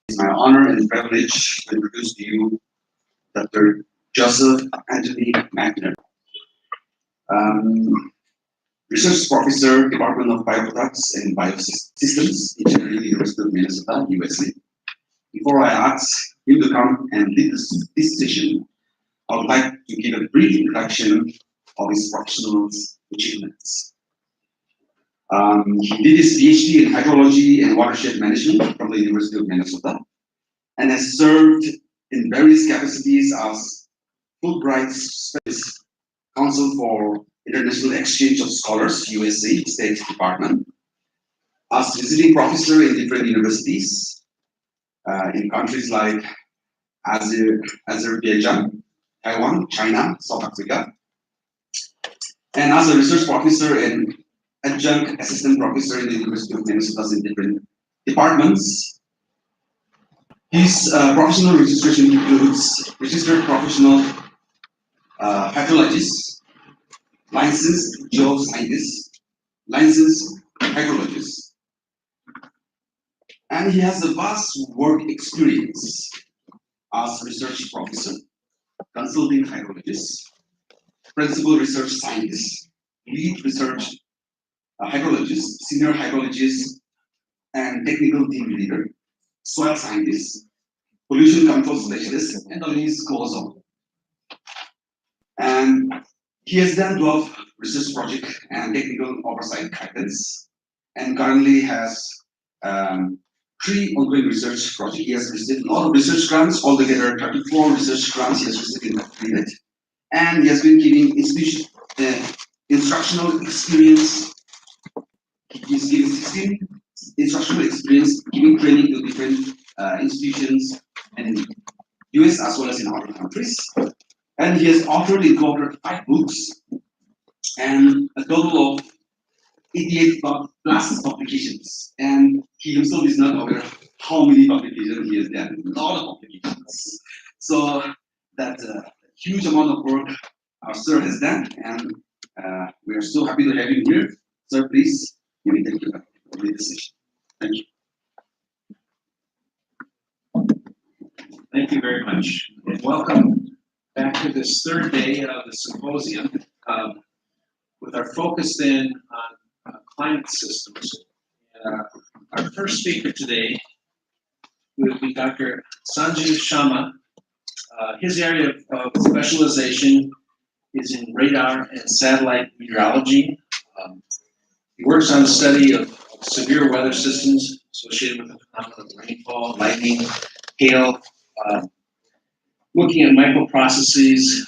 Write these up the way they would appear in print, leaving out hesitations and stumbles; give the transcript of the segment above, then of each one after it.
It's my honor and privilege to introduce to you Dr. Joseph Anthony McNair, um, Research Professor, Department of Bioproducts and Biosystems, Engineering, University of Minnesota, USA. Before I ask him to come and lead this session, I would like to give a brief introduction of his professional achievements. He did his PhD in hydrology and watershed management from the University of Minnesota and has served in various capacities as Fulbright Space Council for International Exchange of Scholars, USA State Department, as visiting professor in different universities in countries like Azerbaijan, Taiwan, China, South Africa, and as a research professor and adjunct assistant professor in the University of Minnesota in different departments. His professional registration includes registered professional hydrologist, licensed geoscientist, licensed hydrologist, and he has a vast work experience as research professor, consulting hydrologist, principal research scientist, lead research hydrologist, senior hydrologist, and technical team leader, soil scientist, pollution control specialist, and the list goes on. And he has done 12 research projects and technical oversight guidance, and currently has 3 ongoing research projects. He has received a lot of research grants, altogether 34 research grants he has received and completed. And he has been giving instructional experience. He's given 16 instructional experience giving training to different institutions in US as well as in other countries. And he has authored and co-authored 5 books and a total of 88 plus publications. And he himself is not aware of how many publications he has done. A lot of publications. So that's a huge amount of work our sir has done, and we are so happy to have him here. Sir, please, you may take the session. Thank you. Thank you very much, and welcome back to this third day of the symposium, with our focus then on climate systems. Our first speaker today will be Dr. Sanjeev Sharma. His area of specialization is in radar and satellite meteorology. He works on the study of severe weather systems associated with the phenomenon of rainfall, lightning, hail, looking at microprocesses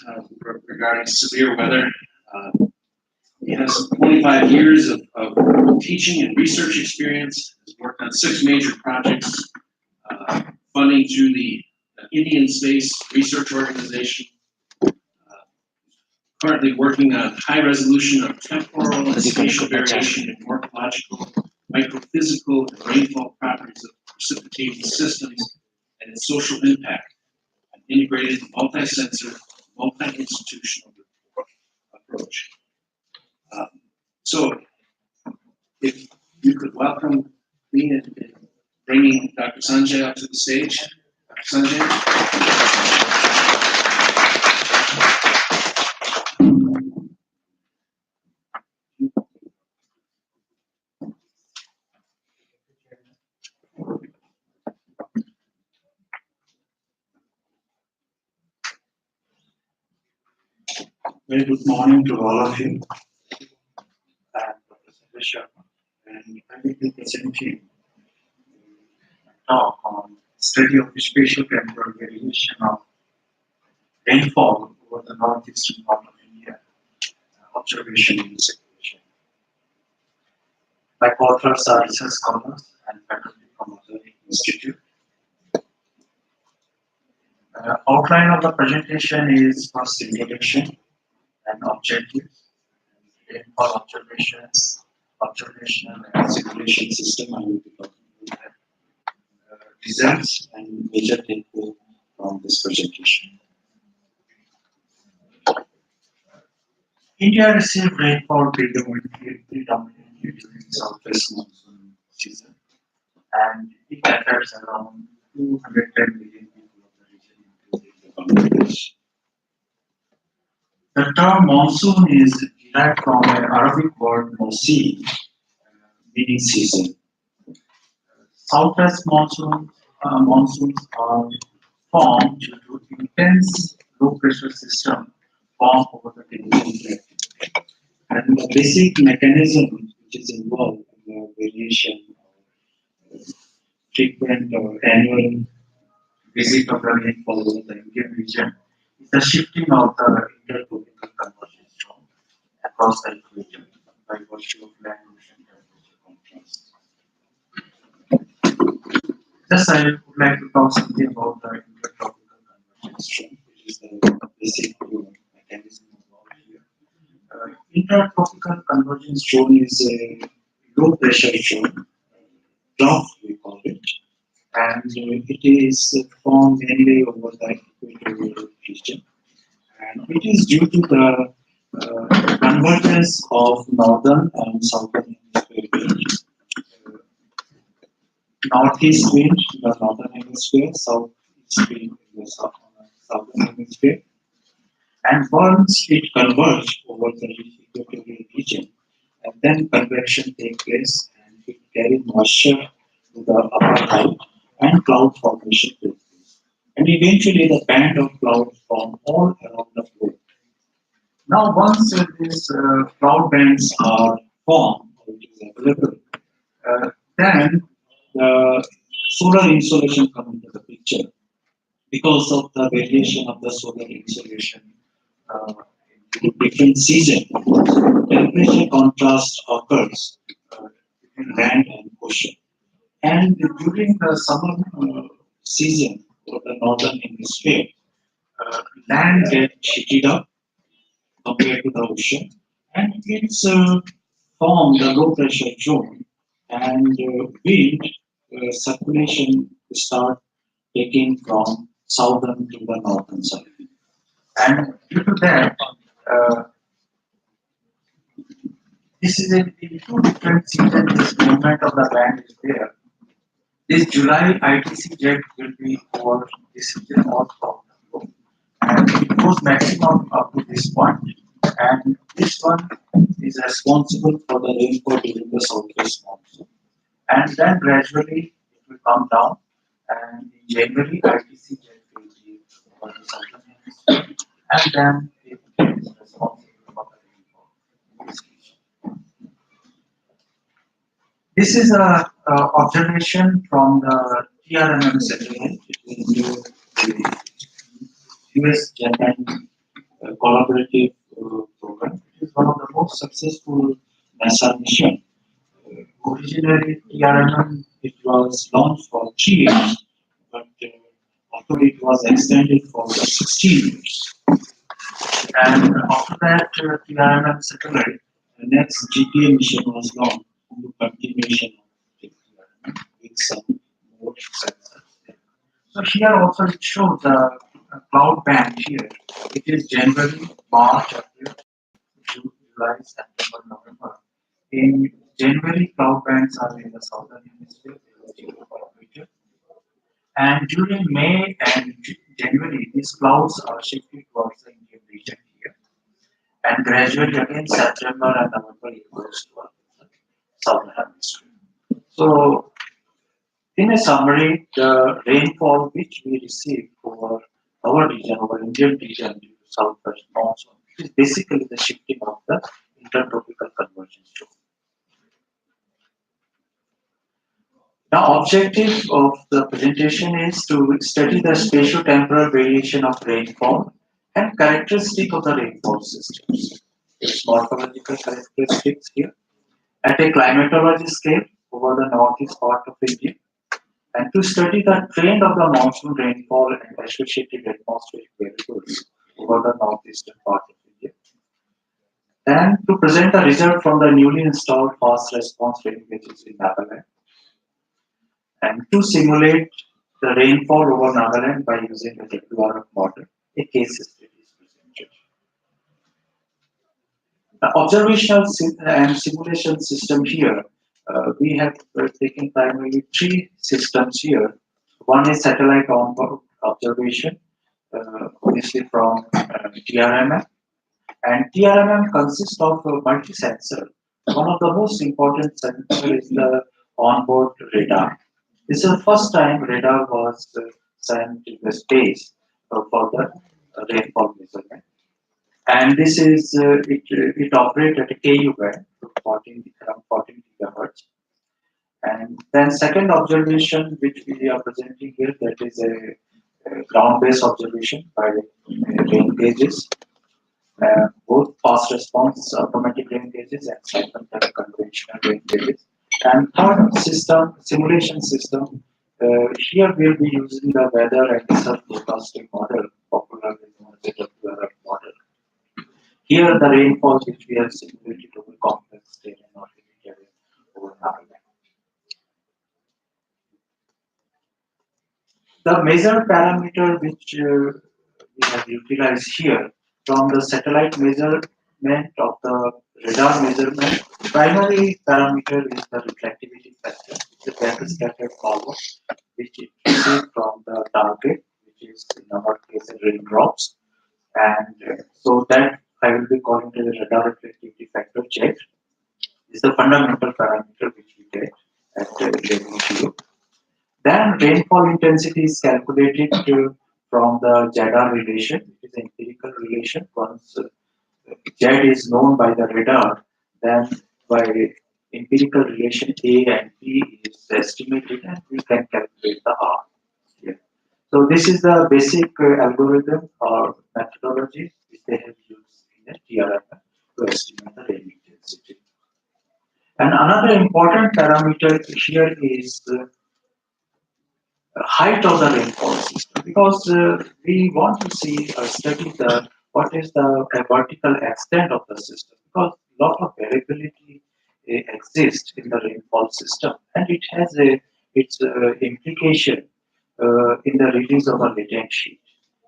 regarding severe weather. He has 25 years of teaching and research experience. Has worked on 6 major projects, funding through the Indian Space Research Organization. Currently working on high resolution of temporal and spatial variation in morphological, microphysical, and rainfall properties of precipitating systems and its social impact, an integrated multi-sensor, multi-institutional approach. So, if you could welcome me in bringing Dr. Sanjay up to the stage. Dr. Sanjay. Very good morning to all of you. I'm Professor Sharma, and I will be presenting a talk on study of spatial temporal variation of rainfall over the northeastern part of India, observation in this equation. My co-authors are research scholars and faculty from Missouri Institute. Outline of the presentation is first introduction and objectives, rainfall observations, observational and simulation system. I will be talking about results and major takeaway from this presentation. India received rainfall predominantly during the southwest monsoon season, and it occurs around 210 million people of the region, including the Bangladesh. The term monsoon is derived from an Arabic word mosi, meaning season. Southwest monsoons are formed due to intense low pressure system formed over the Mediterranean. And the basic mechanism which is involved in the variation of frequent or annual visit of the rainfall over the Indian region is the shifting of the intertropical convergence zone across the equator by virtue of land ocean temperature contrast. Just I would like to talk something about the intertropical convergence zone, which is the basic mechanism involved here. Intertropical convergence zone is a low pressure zone, trough we call it, and it is formed mainly over the equatorial region. And it is due to the convergence of northern and southern hemisphere winds. Northeast wind in the northern hemisphere, southeast wind in the southern hemisphere. And once it converges over the equatorial region, and then convection takes place and it carries moisture to the upper height and cloud formation takes place. And eventually the band of clouds form all around the globe. Now once these cloud bands are formed, or it is available, then the solar insolation comes into the picture. Because of the variation of the solar insolation in different seasons, temperature contrast occurs between land and ocean. And during the summer season for the northern hemisphere, land gets heated up compared to the ocean, and it's formed a low pressure zone, and wind circulation start taking from southern to the northern side. And due to that, this is in two different seasons. This movement of the land is there. This July ITC jet will be over this season also, and it goes maximum up to this point. And this one is responsible for the rainfall during the southwest monsoon. And then gradually it will come down. And in January, ITC jet will be over the southern hemisphere. And then it is responsible for the rainfall in this region. This is a observation from the TRMM satellite. It is the US-Japan collaborative program. It is one of the most successful NASA mission. Originally, TRMM it was launched for 3 years, but after it was extended for 16 years. And after that, TRMM satellite, the next GTA mission was launched to continuation of TRMM with some more sensors. So here also it shows the cloud band here. It is January, March, April, June, July, September, November. In January, cloud bands are in the southern hemisphere, and during May and January, these clouds are shifted towards the Indian region here. And gradually again, September and November, it goes towards the southern hemisphere. So, in a summary, the rainfall which we receive over our region, our Indian region, due to southwest monsoon, is basically the shifting of the intertropical convergence zone. The objective of the presentation is to study the spatio-temporal variation of rainfall and characteristic of the rainfall systems. Its morphological characteristics here at a climatology scale over the northeast part of India, and to study the trend of the monsoon rainfall and associated atmospheric variables over the northeastern part of India, and to present the result from the newly installed fast response rain gauges in Nagaland, and to simulate the rainfall over Nagaland by using the WRF model, a case study is presented. The observational and simulation system here, we have taken primarily 3 systems here One is satellite onboard observation, obviously from TRMM. And TRMM consists of multi-sensor. One of the most important sensor is the onboard radar. This is the first time radar was sent to the space for the rainfall measurement. And this is it operates at a KU band, 14 around 14 gigahertz. And then second observation, which we are presenting here, that is a ground-based observation by rain gauges, both fast response automatic rain gauges and cycle type conventional rain gauges. And third system, simulation system, here we'll be using the weather and surf forecasting model, popularly known as the WRF model. Here the rainfall which we have simulated over complex terrain or hilly terrain over Nagaland. The major parameter which we have utilized here from the satellite measurement of the radar measurement, primary parameter is the reflectivity factor, the data scattered forward, which is received from the target, which is in our case raindrops. And so that I will be calling to the radar reflectivity factor check. Is the fundamental parameter which we get at level. Then rainfall intensity is calculated from the JADA relation, which is an empirical relation. Once Z is known by the radar, then by empirical relation A and P is estimated and we can calculate the R. Here. So this is the basic algorithm or methodology which they have used in a TRMM to estimate the rain intensity. And another important parameter here is height of the rainfall system, because we want to see or study the what is the vertical extent of the system, because a lot of variability exists in the rainfall system and it has its implication in the release of a latent sheet.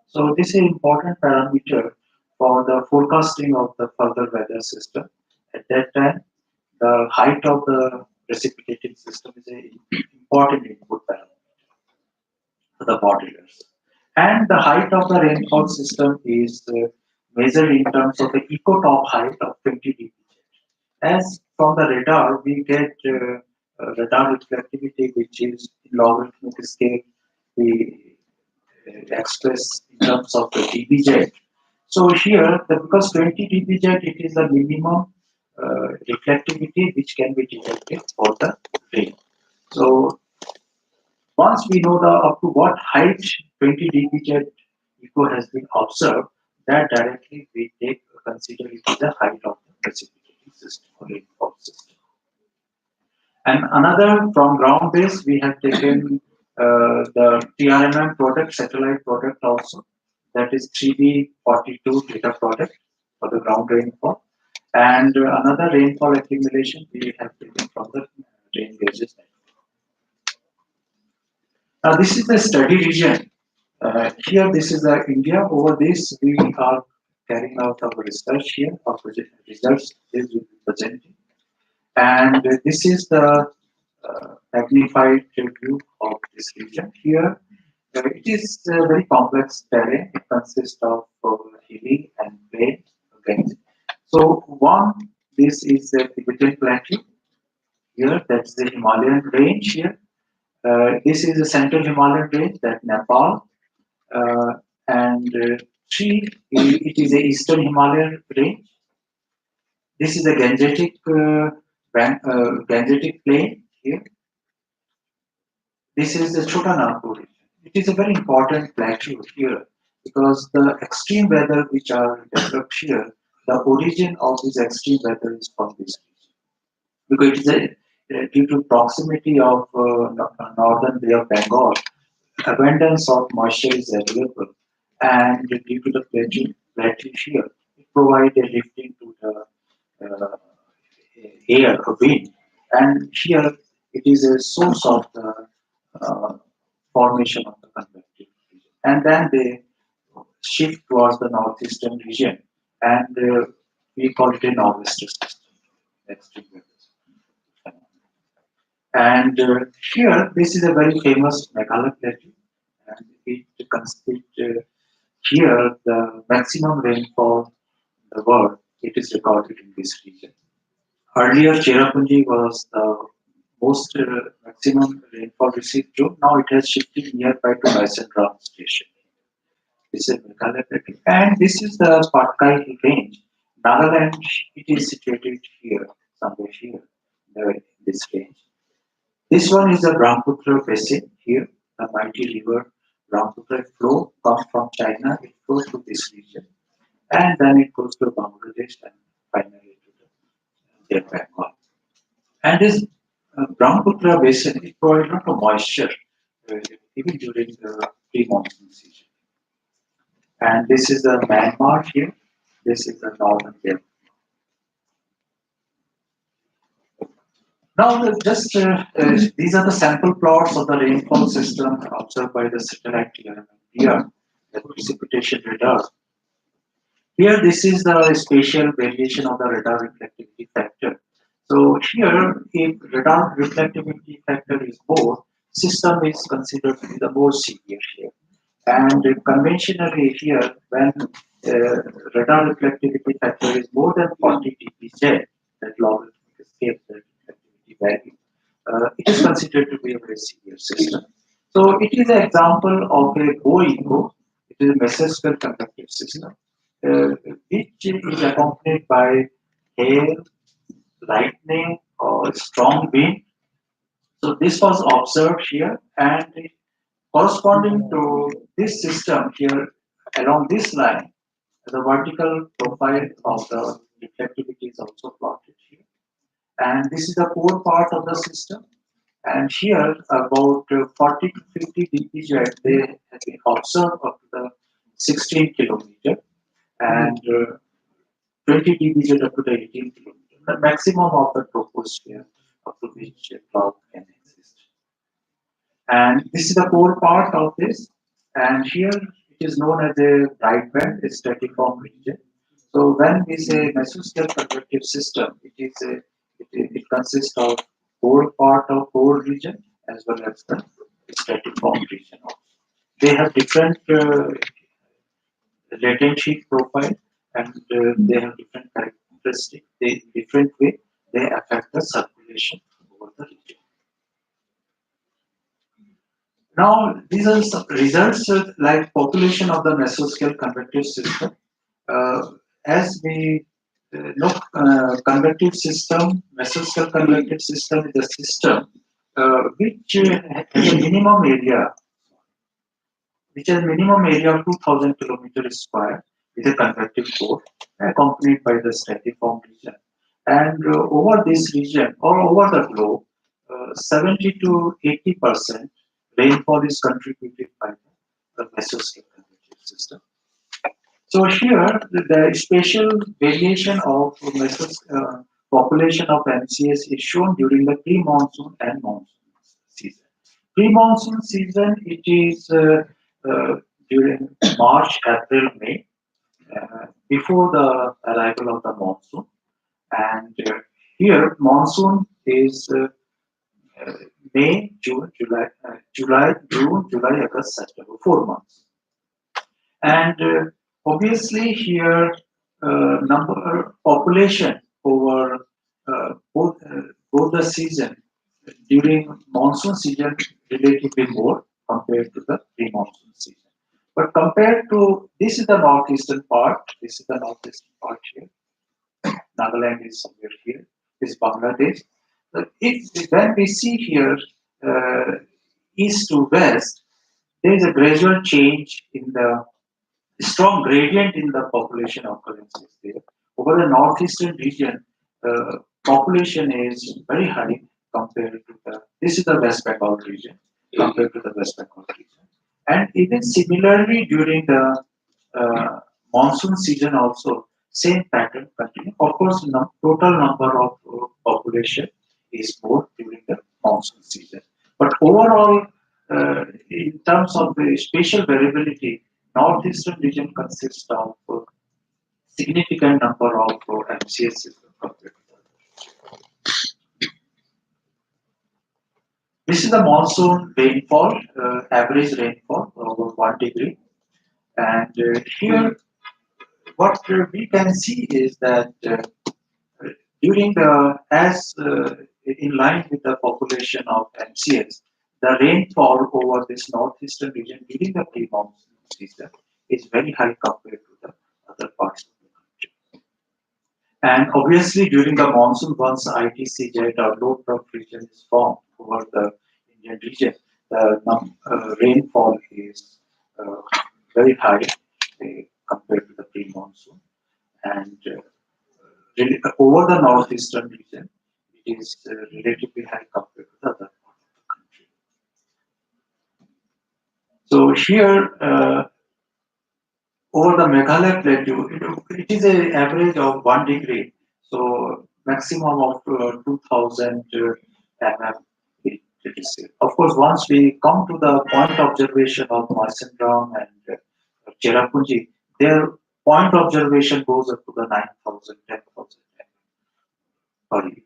So this is an important parameter for the forecasting of the further weather system. At that time, the height of the precipitating system is an important input parameter to the modelers. And the height of the rainfall system is measured in terms of the ecotop height of 20 dBj. As from the radar, we get radar reflectivity, which is logarithmic scale. We express in terms of the dBj. So here, because 20 dBj, it is the minimum reflectivity which can be detected for the rain. So once we know the up to what height 20 dBj echo has been observed, that directly we take consider it as the height of the precipitating system or rainfall system. And another from ground base, we have taken the TRMM product, satellite product also, that is 3D42 data product for the ground rainfall. And another rainfall accumulation we have taken from the rain gauges. Now this is the study region. Here this is India. Over this we are carrying out our research here, our results this will be presenting. And this is the magnified view of this region. Here it is a very complex terrain. It consists of hilly and plain. Okay. So one, this is the Tibetan Plateau. Here that's the Himalayan range here. This is the Central Himalayan range, that Nepal, and three, it is the Eastern Himalayan range. This is the Gangetic plain here. This is the Chotanagpur region. It is a very important plateau here because the extreme weather which are developed here, the origin of this extreme weather is from this region. Because it is due to proximity of northern Bay of Bengal, abundance of moisture is available, and due to the plateau here, it provides a lifting to the air or wind, and here it is a source of the formation of the convective region. And then they shift towards the northeastern region, and we call it a nor'wester system. Extreme weather. And here, this is a very famous Meghalaya plateau, and it consists here the maximum rainfall in the world. It is recorded in this region. Earlier, Cherrapunji was the most maximum rainfall received to. Now it has shifted nearby to Baisendrang station. This is Meghalaya plateau, and this is the Patkai Hill range. Nagaland, it is situated here, somewhere here, in this range. This one is the Brahmaputra basin here, the mighty river Brahmaputra flow comes from China, it flows to this region, and then it goes to Bangladesh and finally to the Bengal. And this Brahmaputra basin it provides a lot of moisture even during the pre-monsoon season. And this is the Myanmar here, this is the northern Vietnam. Now, these are the sample plots of the rainfall system observed by the satellite here, the precipitation radar. Here, this is the spatial variation of the radar reflectivity factor. So here, if radar reflectivity factor is more, system is considered to be the more severe here. And conventionally here, when radar reflectivity factor is more than 40 dpz, that logarithmic scale, the reflectivity value, it is considered to be a very severe system. So it is an example of a GOECO, it is a mesoscale convective system, which is accompanied by hail, lightning, or strong wind. So this was observed here, and corresponding to this system here along this line, the vertical profile of the reflectivity is also plotted here. And this is the core part of the system. And here, about 40 to 50 dpz, they have been observed up to the 16 kilometer, and 20 dpz up to the 18 kilometer, the maximum of the troposphere up to which cloud can exist. And this is the core part of this. And here it is known as a bright band, a stratiform region. So when we say mesoscale convective system, it consists of core part of core region as well as the stratiform region also. They have different latent sheet profile, and they have different characteristics. They different way they affect the circulation over the region. Now, these are some results like population of the mesoscale convective system. As we know, convective system, mesoscale convective system is a system which has a minimum area, which has minimum area of 2000 kilometers square with a convective core accompanied by the stratiform region. And over this region or over the globe, 70 to 80% rainfall is contributed by the mesoscale convective system. So here, the spatial variation of population of MCS is shown during the pre-monsoon and monsoon season. Pre-monsoon season, it is during March, April, May, before the arrival of the monsoon. And here, monsoon is May, June, June, July, August, September, 4 months. And obviously here number population over both the season during monsoon season relatively more compared to the pre-monsoon season. But compared to this is the northeastern part, this is the northeastern part here. Nagaland is somewhere here. This is Bangladesh. When we see here east to west, there is a gradual change in the strong gradient in the population occurrences there. Over the northeastern region, population is very high compared to this is the West Bengal region compared to the West Bengal region. And even similarly during the monsoon season also, same pattern continue. Of course, total number of population is more during the monsoon season. But overall, in terms of the spatial variability, northeastern region consists of significant number of MCS systems compared to others. This is the monsoon rainfall, average rainfall over 1 degree. And here, what we can see is that during the, as in line with the population of MCS, the rainfall over this northeastern region during the pre-monsoon season is very high compared to the other parts of the country. And obviously, during the monsoon, once ITCZ or low trough region is formed over the Indian region, the rainfall is uh, very high compared to the pre-monsoon. And over the northeastern region, it is relatively high compared to the other part of the country. So here, over the Meghalaya plateau, it is an average of 1 degree. So maximum of 2000 mm it is. Of course, once we come to the point observation of Marsendram and Cherrapunji, their point observation goes up to the 9,000, 10,000 per year.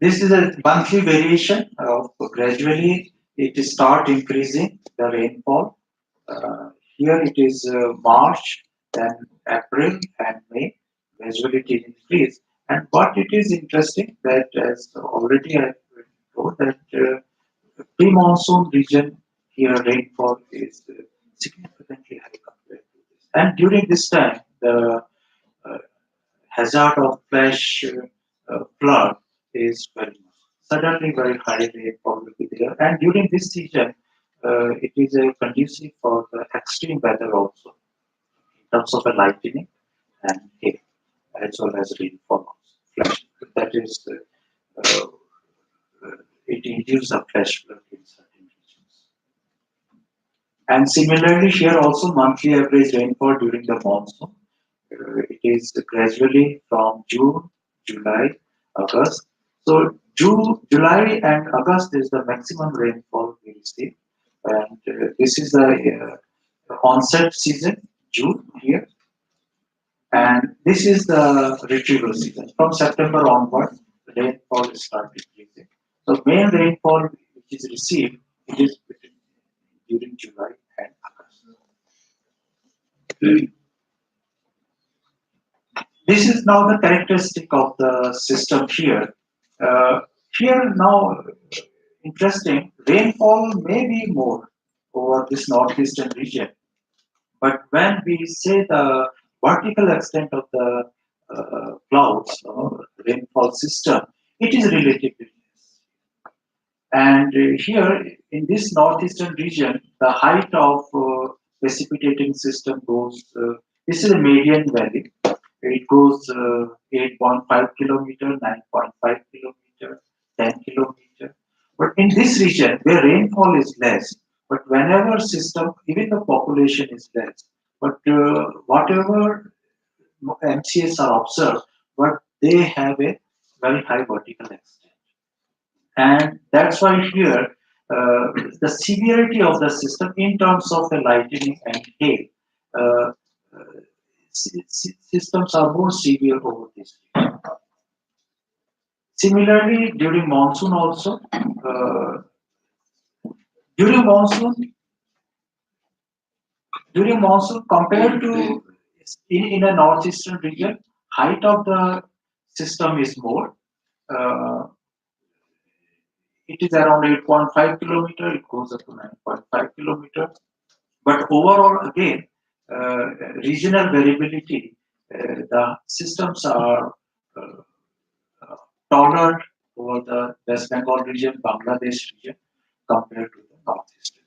This is a monthly variation of gradually it start increasing the rainfall. Here it is March, then April and May, gradually it increase. And what it is interesting that as already I told that pre-monsoon region here rainfall is significantly high compared to this. And during this time, the uh, hazard of flash flood is very much. Suddenly, very high rainfall will be there. And during this season, it is conducive for the extreme weather also, in terms of the lightning and hail, as well as rainfall. Flash. That is, it induces a flash flood in certain regions. And similarly, here also monthly average rainfall during the monsoon. It is gradually from June, July, August. So June, July, and August is the maximum rainfall we receive, and this is the onset season, June here, and this is the retrieval season. From September onward, the rainfall start decreasing. So main rainfall which is received, it is during July and August. This is now the characteristic of the system here. Here now, interesting, rainfall may be more over this northeastern region, but when we say the vertical extent of the clouds or rainfall system, it is relatively less. And here in this northeastern region, the height of precipitating system goes, this is a median valley. It goes 8.5 kilometer, 9.5 kilometer, 10 kilometer. But in this region where rainfall is less, but whenever system, even the population is less, but whatever MCS are observed, but they have a very high vertical extent. And that's why here the severity of the system in terms of the lightning and hail, uh, systems are more severe over this. Similarly, during monsoon also, during monsoon, compared to in a northeastern region, height of the system is more. Uh, it is around 8.5 kilometer. It goes up to 9.5 kilometer. But overall, again, regional variability, the systems are taller over the West Bengal region, Bangladesh region, compared to the northeastern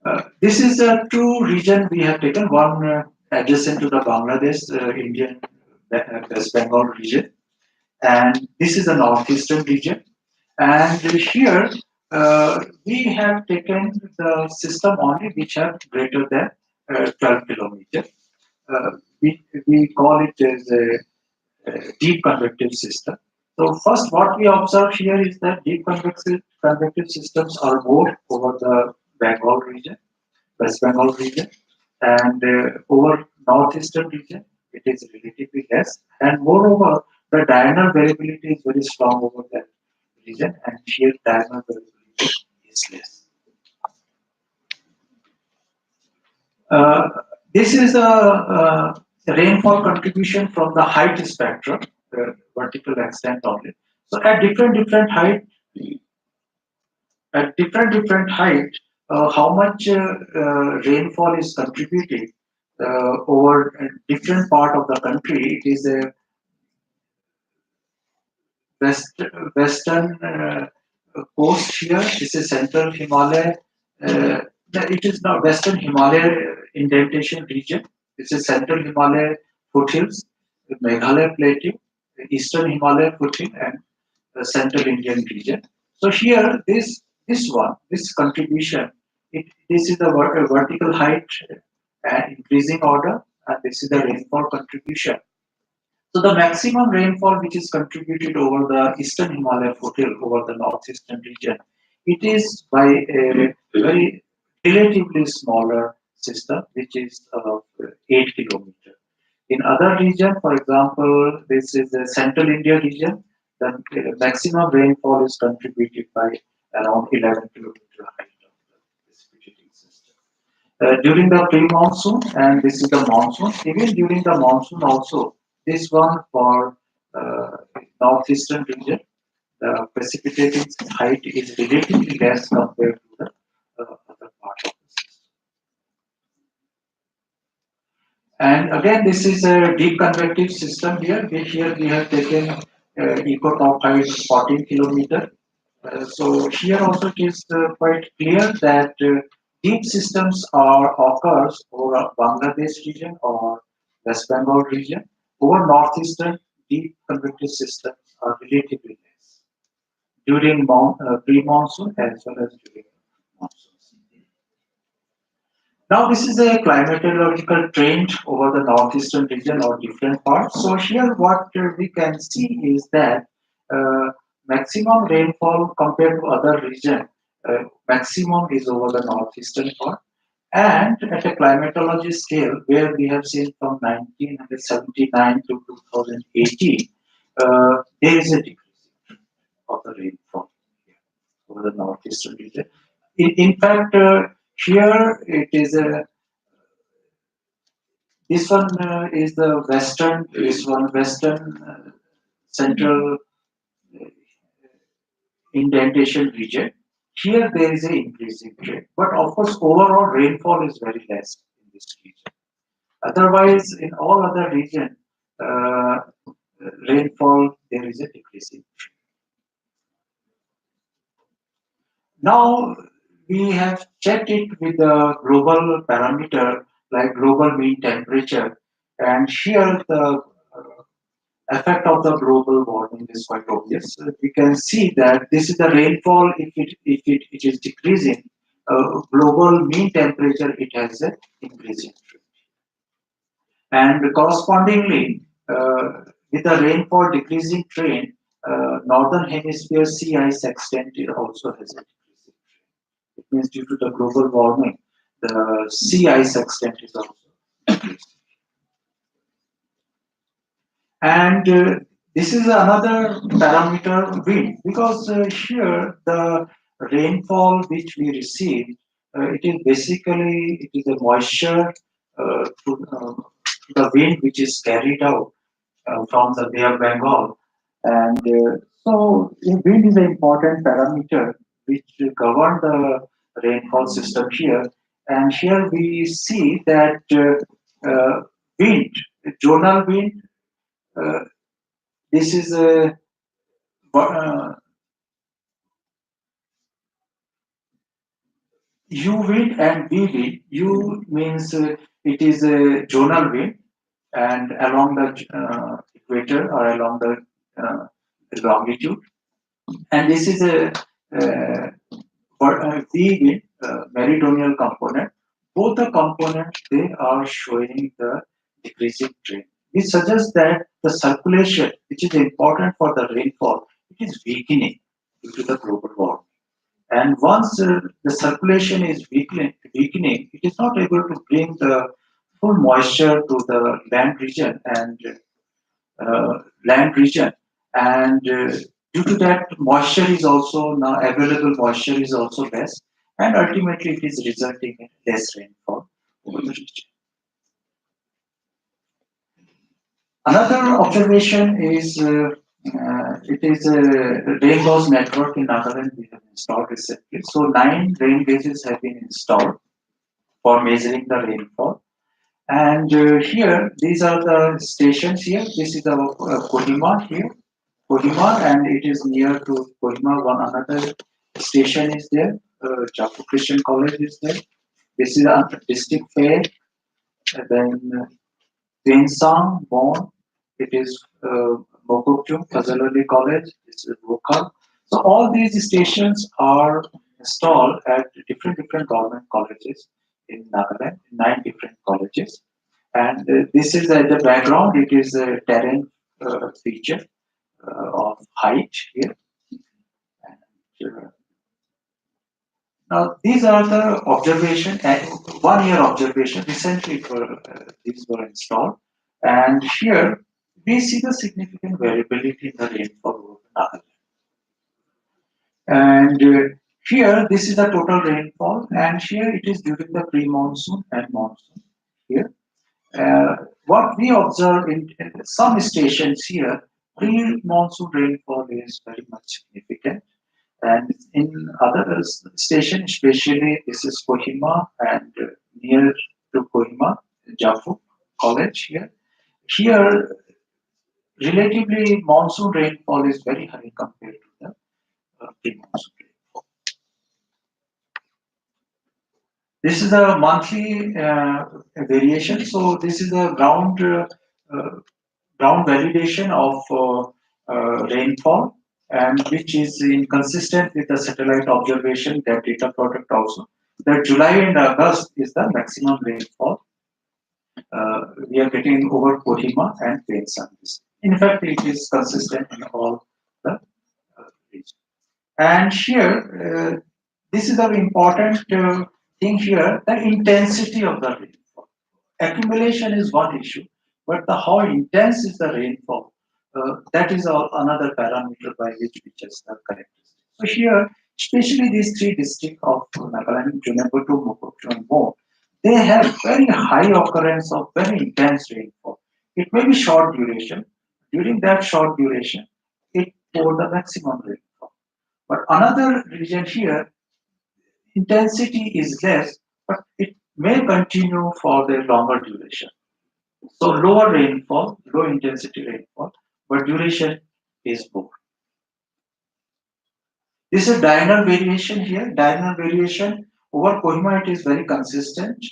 region. This is a two region we have taken, one adjacent to the Bangladesh Indian West Bengal region, and this is the northeastern region. And here we have taken the system only which are greater than 12 kilometers. We call it as a deep convective system. So first what we observe here is that deep convective systems are more over the Bengal region, West Bengal region, and over northeastern region, it is relatively less, and moreover, the diurnal variability is very strong over that region, and shear diurnal variability is less. Uh, this is a rainfall contribution from the height spectrum, vertical extent only. So at different height, how much rainfall is contributed over a different part of the country. It is a western coast here. This is central Himalaya. It is now western Himalaya indentation region. This is central Himalaya foothills, the Meghalaya plateau, the eastern Himalaya foothill, and the central Indian region. So here, this contribution, this is the vertical height and increasing order, and this is the rainfall contribution. So the maximum rainfall which is contributed over the eastern Himalaya foothill, over the northeastern region, it is by a very relatively smaller system, which is 8 kilometers. In other region, for example, this is the central India region, the maximum rainfall is contributed by around 11 kilometer height of the precipitating system. During the pre-monsoon, and this is the monsoon, even during the monsoon also, this one for northeastern region, the precipitating height is relatively less compared to the other part of the system. And again, this is a deep convective system here. Here we have taken eco top height 14 kilometer. So here also it is quite clear that deep systems occurs over Bangladesh region or West Bengal region. Over northeastern, deep convective systems are relatively less during pre-monsoon as well as during monsoon. Now this is a climatological trend over the northeastern region or different parts. So here what we can see is that maximum rainfall compared to other region, maximum is over the northeastern part. And at a climatology scale, where we have seen from 1979 to 2018, there is a decrease of the rainfall over the northeastern region. In fact, here it is a this one is the western, is one western central uh, indentation region. Here there is an increasing trend, but of course overall rainfall is very less in this region. Otherwise, in all other region, uh, rainfall there is a decreasing trend. Now we have checked it with the global parameter like global mean temperature, and here the effect of the global warming is quite obvious. We can see that this is the rainfall. If it is decreasing, global mean temperature it has an increasing trend, and correspondingly with the rainfall decreasing trend, northern hemisphere sea ice extent it also has a decreasing trend. It means due to the global warming, the sea ice extent is also decreasing. And this is another parameter wind because here the rainfall which we receive, it is basically it is a moisture to the wind which is carried out from the Bay of Bengal, and wind is an important parameter which govern the rainfall system here. And here we see that wind, zonal wind. Uh, this is a U wind and V wind. U means it is a zonal wind and along the equator or along the longitude. And this is a V wind, meridional component. Both the components they are showing the decreasing trend. This suggests that the circulation, which is important for the rainfall, it is weakening due to the global warming. And once the circulation is weakening, it is not able to bring the full moisture to the land region and due to that moisture is also now available moisture is also less, and ultimately it is resulting in less rainfall over the region. Another observation is it is a rain gauge network in Nagaland we have installed recently. So 9 rain gauges have been installed for measuring the rainfall. And here, these are the stations here. This is our Kohima here, Kohima, and it is near to Kohima. One another station is there. Jafu Christian College is there. This is a district fair. And then Tensang, Mon, it is Mokokchung, Fazalali College. This is Vokal. So all these stations are installed at different government colleges in Nagaland, 9 different colleges. And this is the background, it is a terrain feature of height here. And, now these are the observation, 1 year observation, recently these were installed. And here we see the significant variability in the rainfall over Nagaland. And here this is the total rainfall, and here it is during the pre-monsoon and monsoon here. What we observe in some stations here, pre-monsoon rainfall is very much significant. And in other stations, especially this is Kohima and near to Kohima, Jafu College here. Here, relatively monsoon rainfall is very high compared to the pre-monsoon rainfall. This is a monthly variation. So this is a ground validation of rainfall, and which is inconsistent with the satellite observation that data product also. That July and August is the maximum rainfall. We are getting over Kohima and Tensang. In fact, it is consistent in all the regions. And here, this is the important thing here, the intensity of the rainfall. Accumulation is one issue, but how intense is the rainfall, that is another parameter by which we test the characteristics. So here, especially these 3 districts of Nagaland, Junagadh, Mokokchung, and Mon, they have very high occurrence of very intense rainfall. It may be short duration. During that short duration, it pour the maximum rainfall. But another region here, intensity is less, but it may continue for the longer duration. So lower rainfall, low intensity rainfall, but duration is more. This is diurnal variation here. Diurnal variation over Kohima, it is very consistent.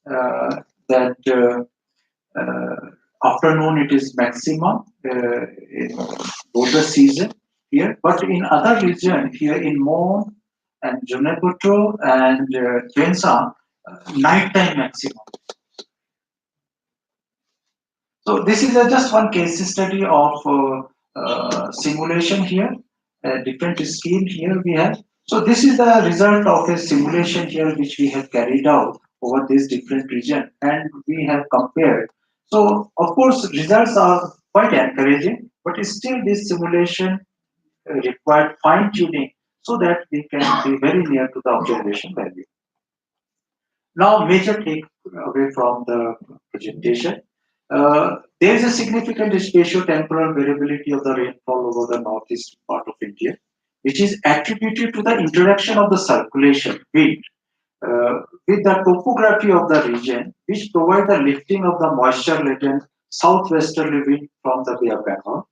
That afternoon it is maximum in both the season here, but in other region here in Mon and Junagadh and Tensang, nighttime maximum. So this is just one case study of simulation here, a different scheme here we have. So this is the result of a simulation here which we have carried out over this different region, and we have compared. So of course results are quite encouraging, but still this simulation required fine tuning so that we can be very near to the observation value. Now major takeaway from the presentation. There is a significant spatio-temporal variability of the rainfall over the northeast part of India, which is attributed to the interaction of the circulation wind with the topography of the region, which provide the lifting of the moisture-laden southwesterly wind from the Bay of Bengal.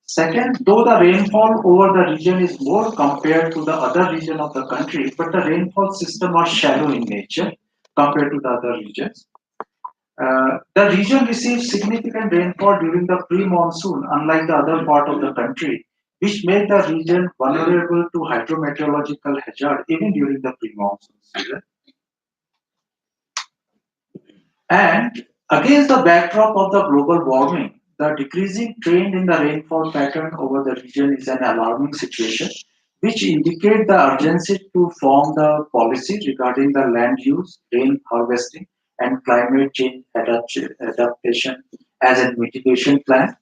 Second, though the rainfall over the region is more compared to the other region of the country, but the rainfall system are shallow in nature compared to the other regions. The region receives significant rainfall during the pre-monsoon, unlike the other part of the country, which made the region vulnerable to hydrometeorological hazard even during the pre-monsoon season. And against the backdrop of the global warming, the decreasing trend in the rainfall pattern over the region is an alarming situation, which indicate the urgency to form the policy regarding the land use, rain harvesting, and climate change adaptation as a mitigation plan.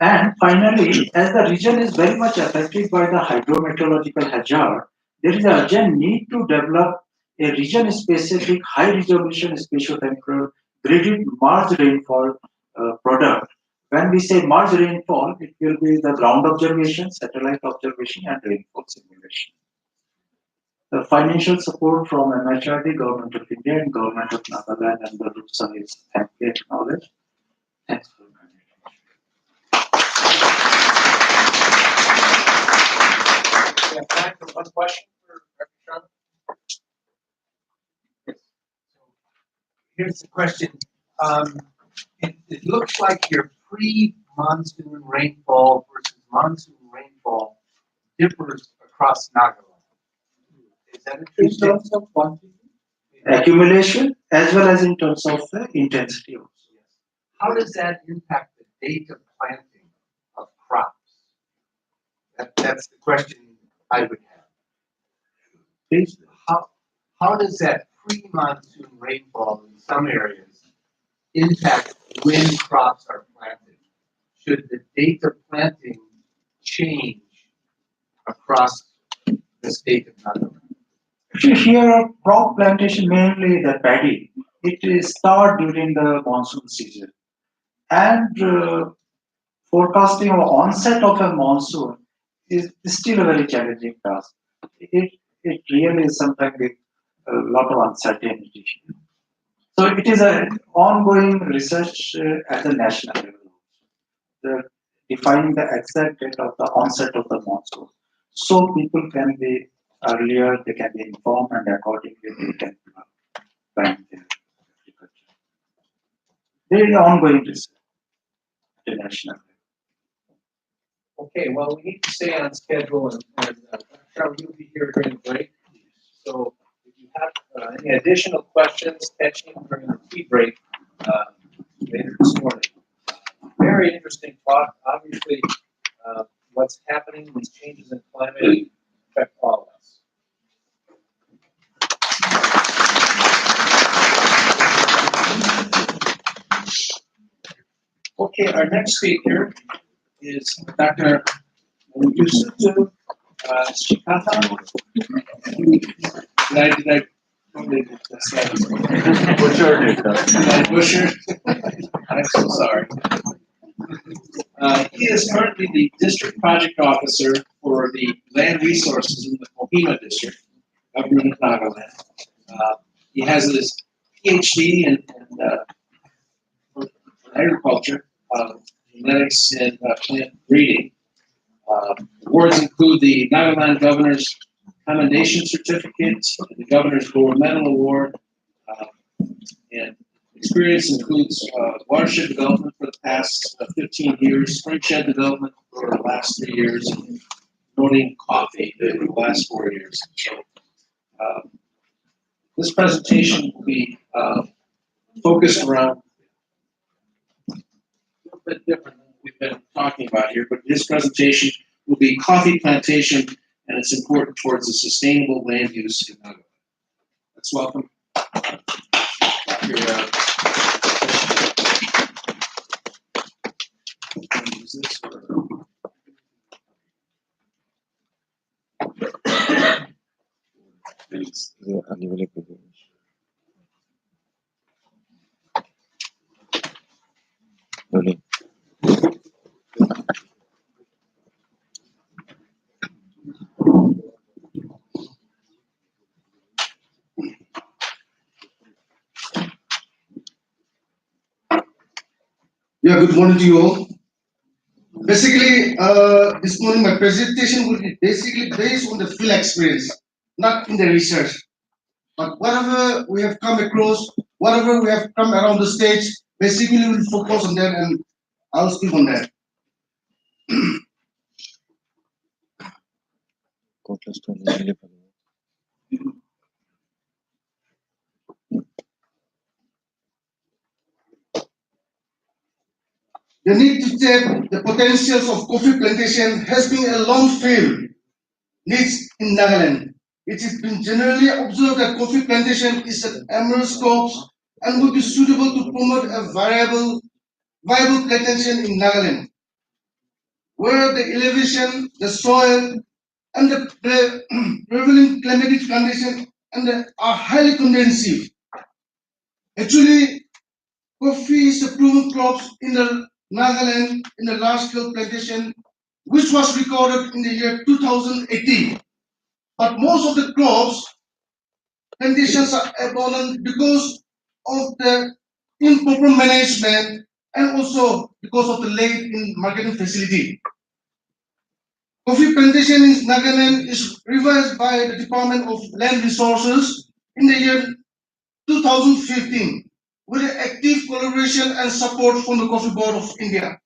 And finally, as the region is very much affected by the hydrometeorological hazard, there is a urgent need to develop a region-specific high-resolution spatiotemporal graded Mars rainfall product. When we say Mars rainfall, it will be the ground observation, satellite observation, and rainfall simulation. The financial support from MHRD, Government of India, and Government of Nagaland and the RUSA is amply acknowledged. Thanks for your We have time for one question for Dr. Sharma. Here's the question. It looks like your pre-monsoon rainfall versus monsoon rainfall differs across Nagaland. Is that a true In statement? terms of quantity, accumulation, as well as in terms of intensity also. How does that impact the date of planting of crops? That's the question I would have. Please. How does that pre-monsoon rainfall in some areas impact when crops are planted? Should the date of planting change across the state of Nagaland? Actually, here crop plantation, mainly the paddy, it is start during the monsoon season. And forecasting or onset of a monsoon is still a very challenging task. It really is sometimes with a lot of uncertainty. So it is an ongoing research at the national level. Defining the exact date of the onset of the monsoon. So people can be earlier, they can be informed, and accordingly they can plan their agriculture. There is ongoing research at the national level. Okay, well, we need to stay on schedule and Dr. you'll be here during the break. So if you have any additional questions catching during the tea break later this morning. Very interesting talk. Obviously, what's happening, these changes in climate affect all of us. Okay, our next speaker is Dr. Yusufu Shikata. Did I totally mess that up? Did I butcher? I'm so sorry. He is currently the district project officer for the land resources in the Kohima district, government of Nagaland. He has his PhD in agriculture, genetics, and plant breeding. Awards include the Nagaland Governor's Commendation Certificate, the Governor's Gold Medal Award, and experience includes watershed development for the past 15 years, springshed development for the last 3 years, and noting coffee the last 4 years. So, this presentation will be focused around a little bit different than we've been talking about here, but this presentation will be coffee plantation and its importance towards a sustainable land use in Nagaland. Let's welcome Dr. Use this or- a nivel económico. Vale. Yeah, good morning to you all. Basically, this morning my presentation will be basically based on the field experience, not in the research. But whatever we have come across, whatever we have come around the stage, basically we'll focus on that and I'll speak on that. Contrast a nivel económico. The need to tap the potentials of coffee plantation has been a long field needs in Nagaland. It has been generally observed that coffee plantation is an emerald crops and would be suitable to promote a viable plantation in Nagaland, where the elevation, the soil, and the prevailing climatic conditions are highly conducive. Actually, coffee is a proven crop in the Nagaland in the large-scale plantation, which was recorded in the year 2018. But most of the crops plantations are abandoned because of the improper management and also because of the lack in marketing facility. Coffee plantation in Nagaland is revised by the Department of Land Resources in the year 2015 with the active collaboration and support from the Coffee Board of India.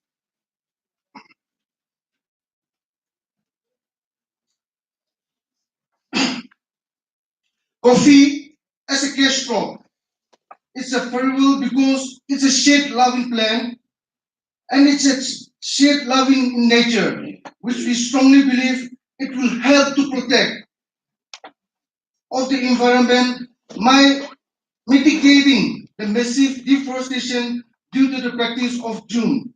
Coffee as a cash crop, it's a preferable because it's a shade-loving plant and it's a shade-loving in nature, which we strongly believe it will help to protect of the environment by mitigating the massive deforestation due to the practice of June.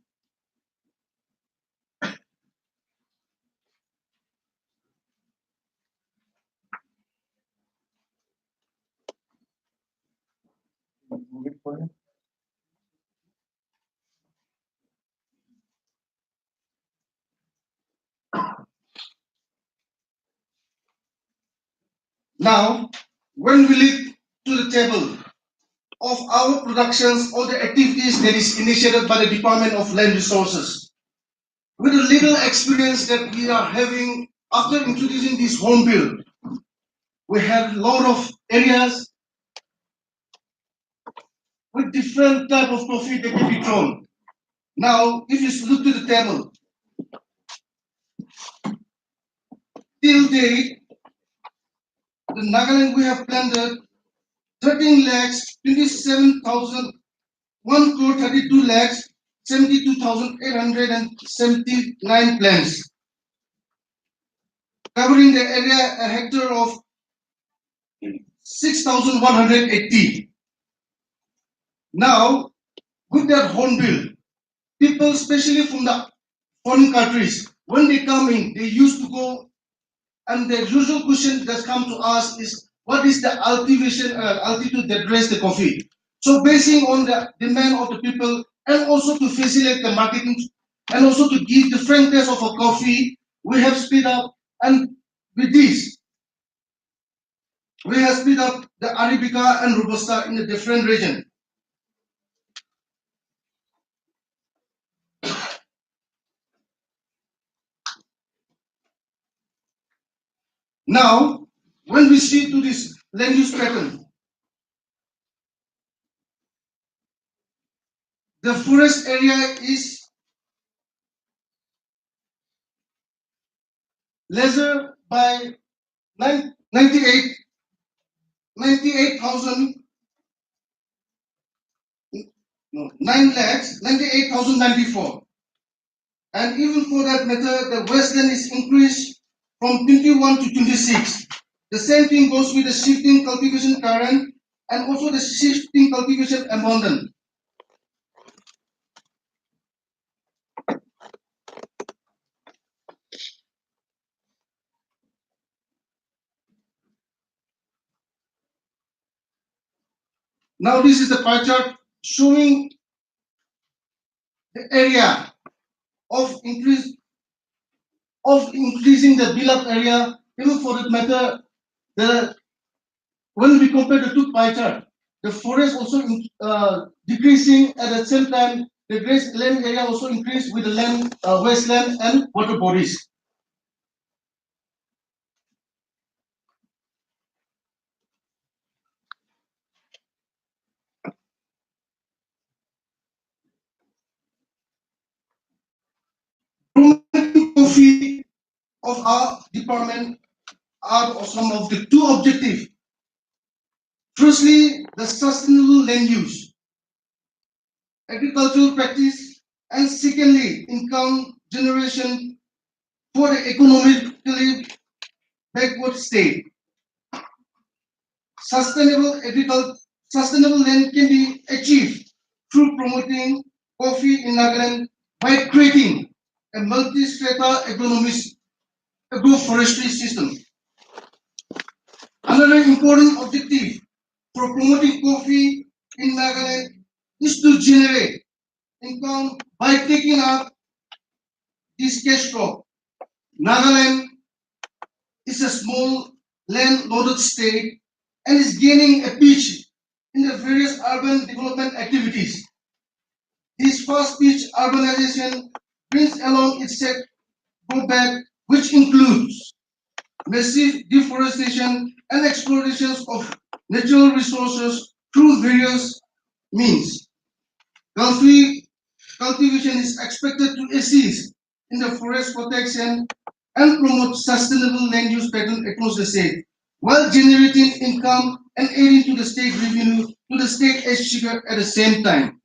Now, when we look to the table of our productions or the activities that is initiated by the Department of Land Resources, with the little experience that we are having after introducing this home bill, we have a lot of areas with different type of coffee that can be grown. Now, if you look to the table, till date, the Nagaland we have planted 13 lakhs 27,000 1 crore 32 lakhs 72,879 plants, covering the area a hectare of 6,180. Now, with that horn bill, people, especially from the foreign countries, when they come in, they used to go, and the usual question that come to us is, what is the altitude that raise the coffee? So, basing on the demand of the people, and also to facilitate the marketing, and also to give the frankness of a coffee, we have speed up, and with this, we have speed up the Arabica and Robusta in the different region. Now, when we see to this land use pattern, the forest area is lesser by 98,000, no, 9 lakhs, 98,094. And even for that matter, the westland is increased from 21 to 26. The same thing goes with the shifting cultivation current and also the shifting cultivation abundance. Now this is the pie chart showing the area of increasing the built-up area. Even for that matter, when we compare the two pie chart, the forest also decreasing at the same time. The grass land area also increased with the land, wasteland and water bodies. Promoting coffee of our department are some of the two objectives. Firstly, the sustainable land use, agricultural practice, and secondly, income generation for the economically backward state. Sustainable sustainable land can be achieved through promoting coffee in Nagaland by creating a multi-strata agroforestry system. Another important objective for promoting coffee in Nagaland is to generate income by taking up this cash crop. Nagaland is a small land-loaded state and is gaining a pitch in the various urban development activities. This fast-pitch urbanization brings along its set drawback, which includes massive deforestation and exploitations of natural resources through various means. Cultivation is expected to assist in the forest protection and promote sustainable land use pattern across the state, while generating income and aiding to the state revenue to the state exchequer at the same time.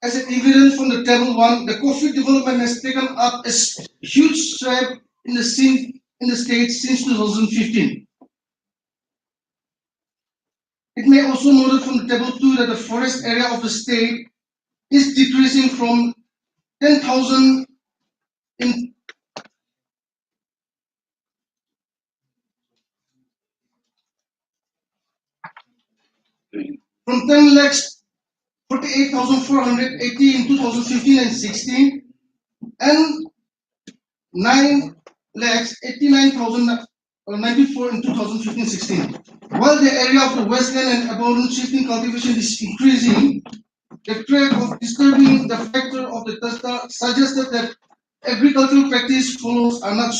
As an evidence from the table one, the coffee development has taken up a huge stride in the state since 2015. It may also noted from the table two that the forest area of the state is decreasing from 10,000 in from 10 lakhs 48,480 in 2015 and 16 and 9 lakhs 89,094 in 2015-16. While the area of the westland and abundant shifting cultivation is increasing, the trend of disturbing the factor of the cluster suggested that agricultural practice follows are not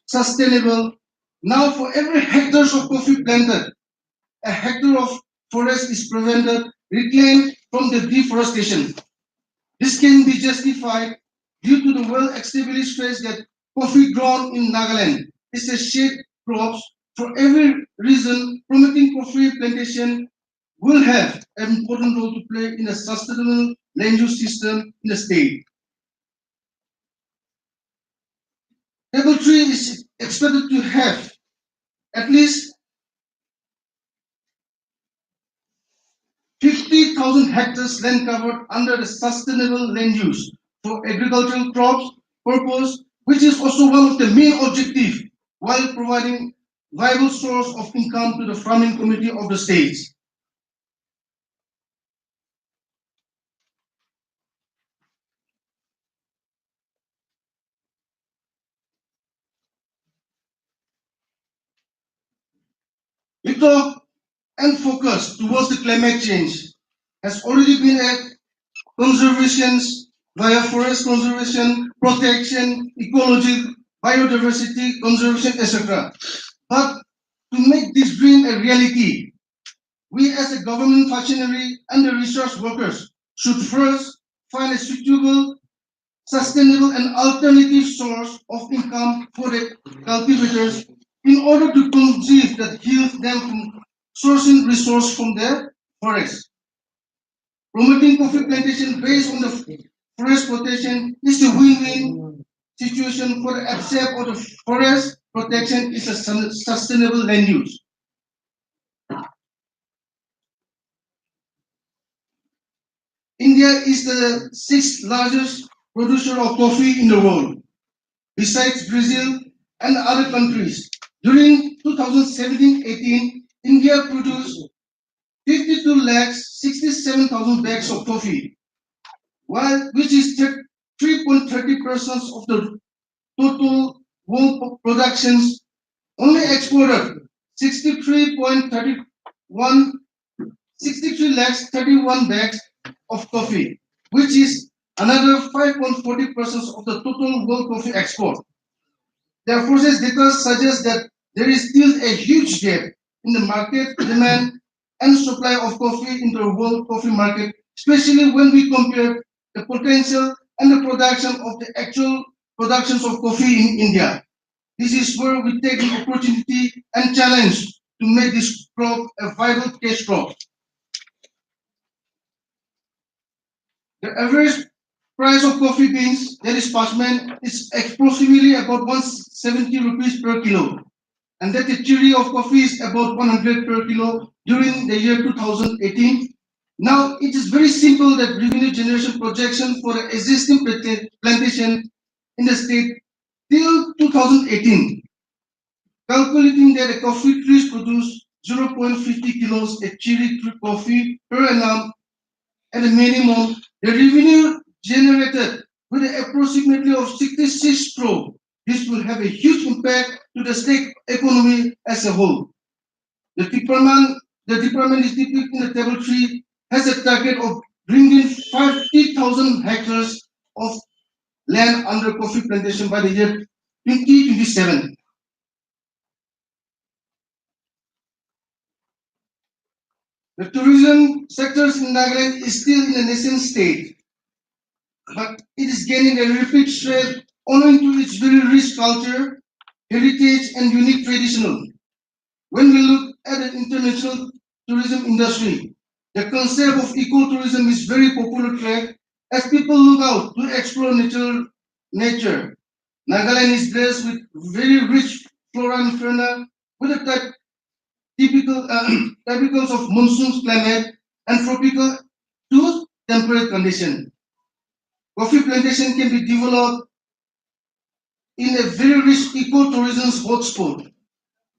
sustainable. Now, for every hectare of coffee planted, a hectare of forest is prevented, reclaimed from the deforestation. This can be justified due to the well-established phrase that coffee grown in Nagaland is a shade crop. For every reason, promoting coffee plantation will have an important role to play in a sustainable land use system in the state. Table 3 is expected to have at least 50,000 hectares land covered under the sustainable land use for agricultural crops purpose, which is also one of the main objectives while providing viable source of income to the farming community of the states. We talk and focus towards the climate change has already been at conservations via forest conservation, protection, ecology, biodiversity conservation, etc. But to make this dream a reality, we as a government functionary and the resource workers should first find a suitable, sustainable and alternative source of income for the cultivators in order to conceive that heals them from sourcing resource from their forest. Promoting coffee plantation based on the forest protection is a win-win situation for the accept of the forest protection is a sustainable land use. India is the sixth largest producer of coffee in the world, besides Brazil and other countries. During 2017-18, India produced 52 lakhs 67,000 bags of coffee, which is 3.30% of the total world productions only exported 63.31 63 lakhs 31 bags of coffee, which is another 5.40% of the total world coffee export. Therefore, this data suggests that there is still a huge gap in the market demand and supply of coffee in the world coffee market, especially when we compare the potential and the production of the actual productions of coffee in India. This is where we take the opportunity and challenge to make this crop a vital cash crop. The average price of coffee beans, that is Pasman, is approximately about 170 rupees per kilo, and that the chili of coffee is about 100 per kilo during the year 2018. Now, it is very simple that revenue generation projection for the existing plantation in the state till 2018, calculating that the coffee trees produce 0.50 kilos of chili coffee per annum at a minimum, the revenue generated with approximately of 66 crore. This will have a huge impact to the state economy as a whole. The department is depicted in the table 3 has a target of bringing 50,000 hectares of land under coffee plantation by the year 2027. The tourism sectors in Nagaland is still in a nascent state, but it is gaining a rapid strength owing to its very rich culture, heritage, and unique traditional. When we look at the international tourism industry, the concept of ecotourism is very popular trend as people look out to explore nature. Nagaland is blessed with very rich flora and fauna with a typicals of monsoon climate and tropical to temperate condition. Coffee plantation can be developed in a very rich ecotourism hotspot.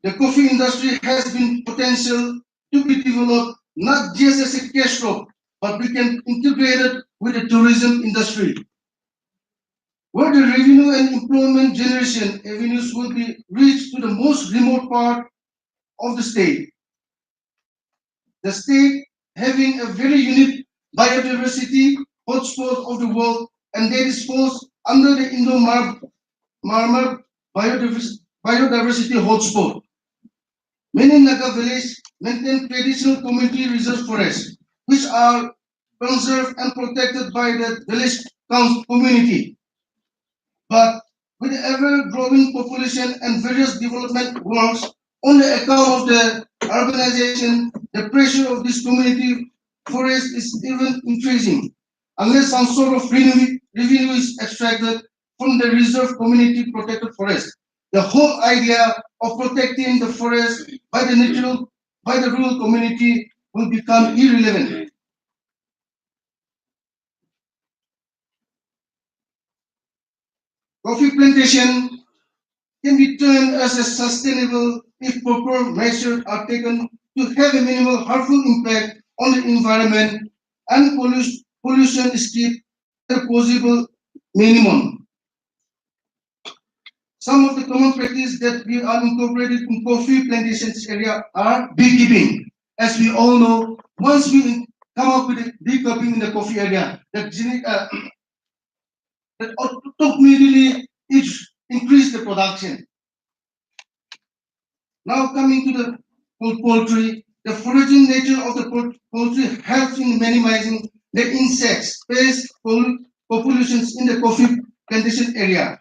The coffee industry has been potential to be developed not just as a cash crop, but we can integrate it with the tourism industry, where the revenue and employment generation avenues will be reached to the most remote part of the state. The state having a very unique biodiversity hotspot of the world, and that is falls under the Indo-Myanmar biodiversity hotspot. Many Naga villages maintain traditional community reserve forests, which are conserved and protected by the village community. But with the ever-growing population and various development works, on the account of the urbanization, the pressure of this community forest is even increasing. Unless some sort of revenue is extracted from the reserve community protected forest, the whole idea of protecting the forest by the rural community will become irrelevant. Coffee plantation can be turned as a sustainable if proper measures are taken to have a minimal harmful impact on the environment and pollution is kept at a possible minimum. Some of the common practices that we are incorporated in coffee plantations area are beekeeping. As we all know, once we come up with beekeeping in the coffee area, that automatically it increase the production. Now coming to the poultry, the foraging nature of the poultry helps in minimizing the insects, pest populations in the coffee plantation area.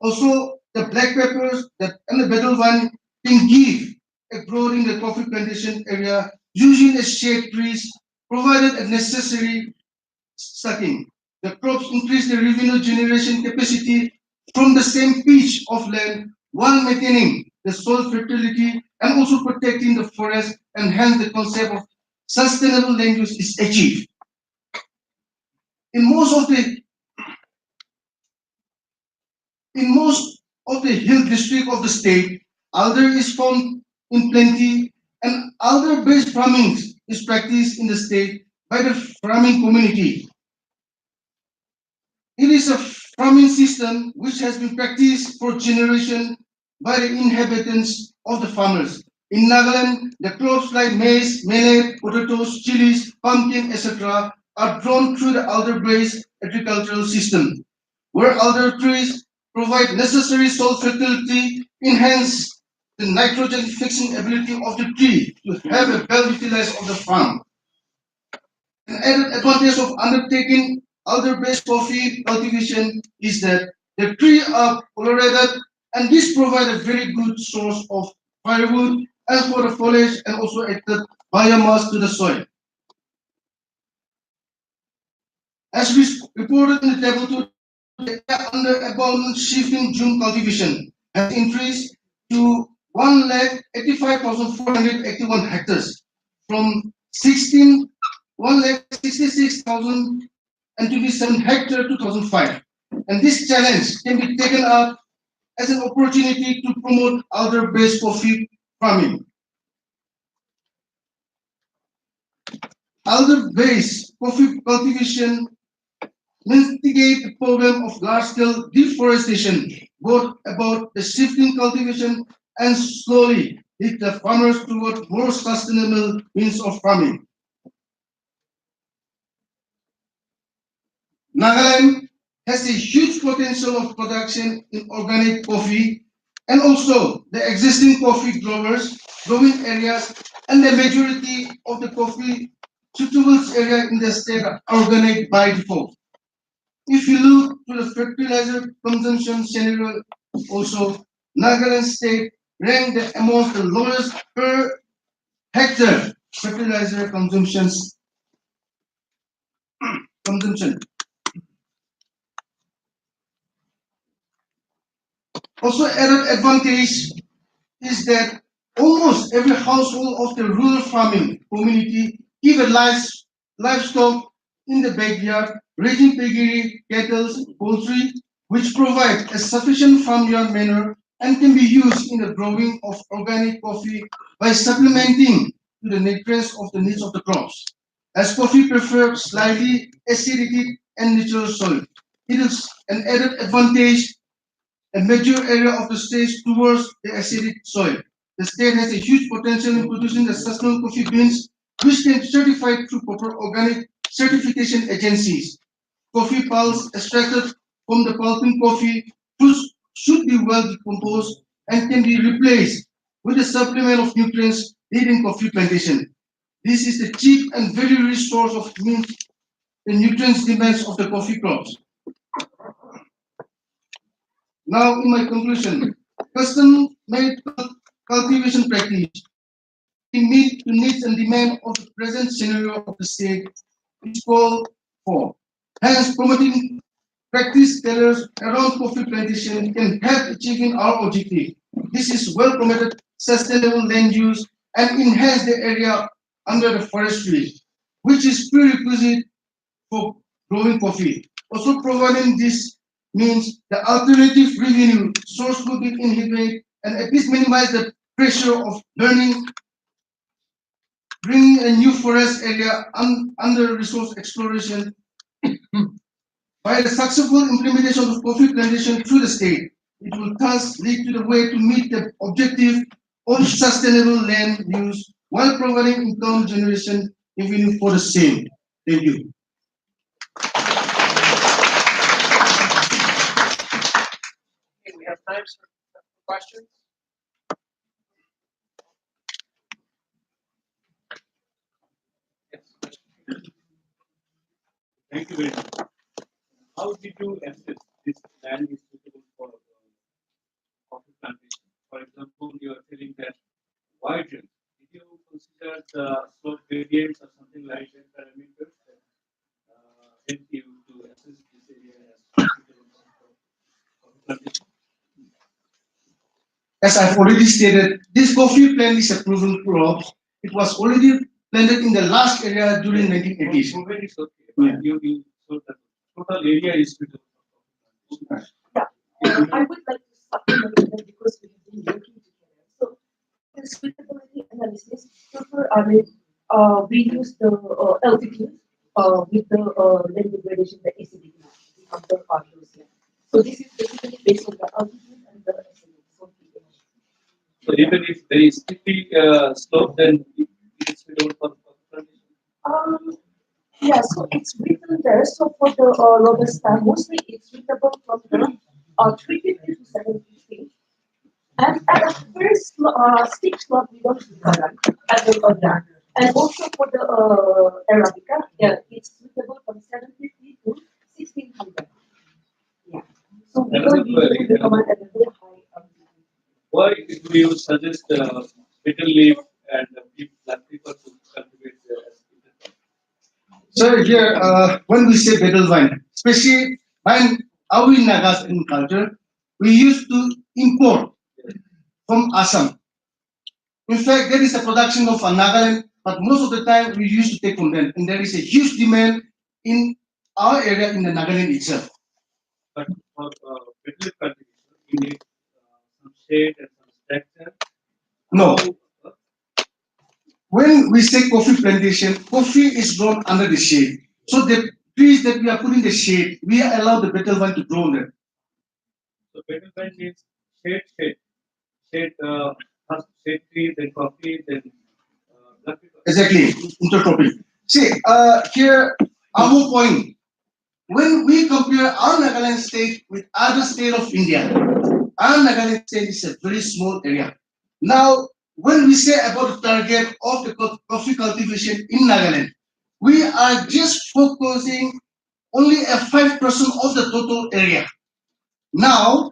Also, the black peppers and the betel vine can give a growth in the coffee plantation area using the shade trees provided a necessary sucking. The crops increase the revenue generation capacity from the same pitch of land while maintaining the soil fertility and also protecting the forest, and hence the concept of sustainable land use is achieved. In most of the hill district of the state, alder is found in plenty, and alder-based farming is practiced in the state by the farming community. It is a farming system which has been practiced for generations by the inhabitants of the farmers. In Nagaland, the crops like maize, millet, potatoes, chilies, pumpkin, etc. are grown through the alder-based agricultural system, where alder trees provide necessary soil fertility, enhance the nitrogen fixing ability of the tree to have a well utilized of the farm. An added advantage of undertaking alder-based coffee cultivation is that the trees are colorated, and this provides a very good source of firewood and for the foliage, and also added biomass to the soil. As we reported in the table 2, the area under abundant shifting June cultivation has increased to 1,85,481 hectares from 1,66,027 hectares 2005. And this challenge can be taken up as an opportunity to promote alder-based coffee farming. Alder-based coffee cultivation mitigate the problem of large-scale deforestation, both about the shifting cultivation and slowly lead the farmers toward more sustainable means of farming. Nagaland has a huge potential of production in organic coffee, and also the existing coffee growers, growing areas, and the majority of the coffee suitable area in the state are organic by default. If you look to the fertilizer consumption scenario, also Nagaland state ranked amongst the lowest per hectare fertilizer consumption. Also, added advantage is that almost every household of the rural farming community keep a livestock in the backyard, raising piggery, cattle, poultry, which provide a sufficient farmyard manure and can be used in the growing of organic coffee by supplementing to the nutrients of the needs of the crops. As coffee prefers slightly acidic and natural soil, it is an added advantage a major area of the state towards the acidic soil. The state has a huge potential in producing the sustainable coffee beans, which can be certified through proper organic certification agencies. Coffee pulps extracted from the pulping coffee should be well decomposed and can be replaced with a supplement of nutrients leading coffee plantation. This is the cheap and very rich source of the nutrients demands of the coffee crops. Now, in my conclusion, custom-made cultivation practice meet the needs and demand of the present scenario of the state is called for. Hence, promoting practice tailored around coffee plantation can help achieving our objective. This is well promoted sustainable land use and enhance the area under the forestry, which is prerequisite for growing coffee. Also, providing this means the alternative revenue source will be inhibited and at least minimize the pressure of bringing a new forest area under resource exploration. By the successful implementation of coffee plantation through the state, it will thus lead to the way to meet the objective of sustainable land use while providing income generation revenue for the same. Thank you. Okay, we have time for questions. Yes. Thank you very much. How did you assess this land is suitable for coffee plantation? For example, you are telling that wide range. Did you consider the slope gradients or something like that parameters that help you to assess this area as suitable for coffee plantation? As I've already stated, this coffee plant is a proven crop. It was already planted in the last area during 1980s. Proven is okay, but you so the total area is suitable for coffee plantation. I would like to supplement that because we have been working together. So, the suitability analysis, we use the altitude with the land degradation, the acidic land, the upper partials land. So, this is basically based on the altitude and the acidic. So, So even if there is steepy slope, then it is suitable for plantation. Yeah, so it's written there. So for the Robusta, mostly it's suitable from the 350 to 750. And at the first steep slope, we don't do that at the that. And also for the Arabica, yeah, it's suitable from 750 to 1600. Yeah. So we don't usually recommend at a very high altitude. Why do you suggest betel leaf and give black people to cultivate So here, when we say betel wine, especially when our Nagas in culture, we used to import from Assam. In fact, there is a production of Nagaland, but most of the time we used to take from them, and there is a huge demand in our area in the Nagaland itself. But for betel leaf cultivation, you need some shade and some structure. No, How- when we say coffee plantation, coffee is grown under the shade. So the trees that we are putting the shade, we allow the betel wine to grow there. So betel wine means shade, first shade tree, then coffee, then black pepper. Exactly, intercropping. See, here, our point. When we compare our Nagaland state with other state of India, our Nagaland state is a very small area. Now, when we say about the target of the coffee cultivation in Nagaland, we are just focusing only a 5% of the total area. Now,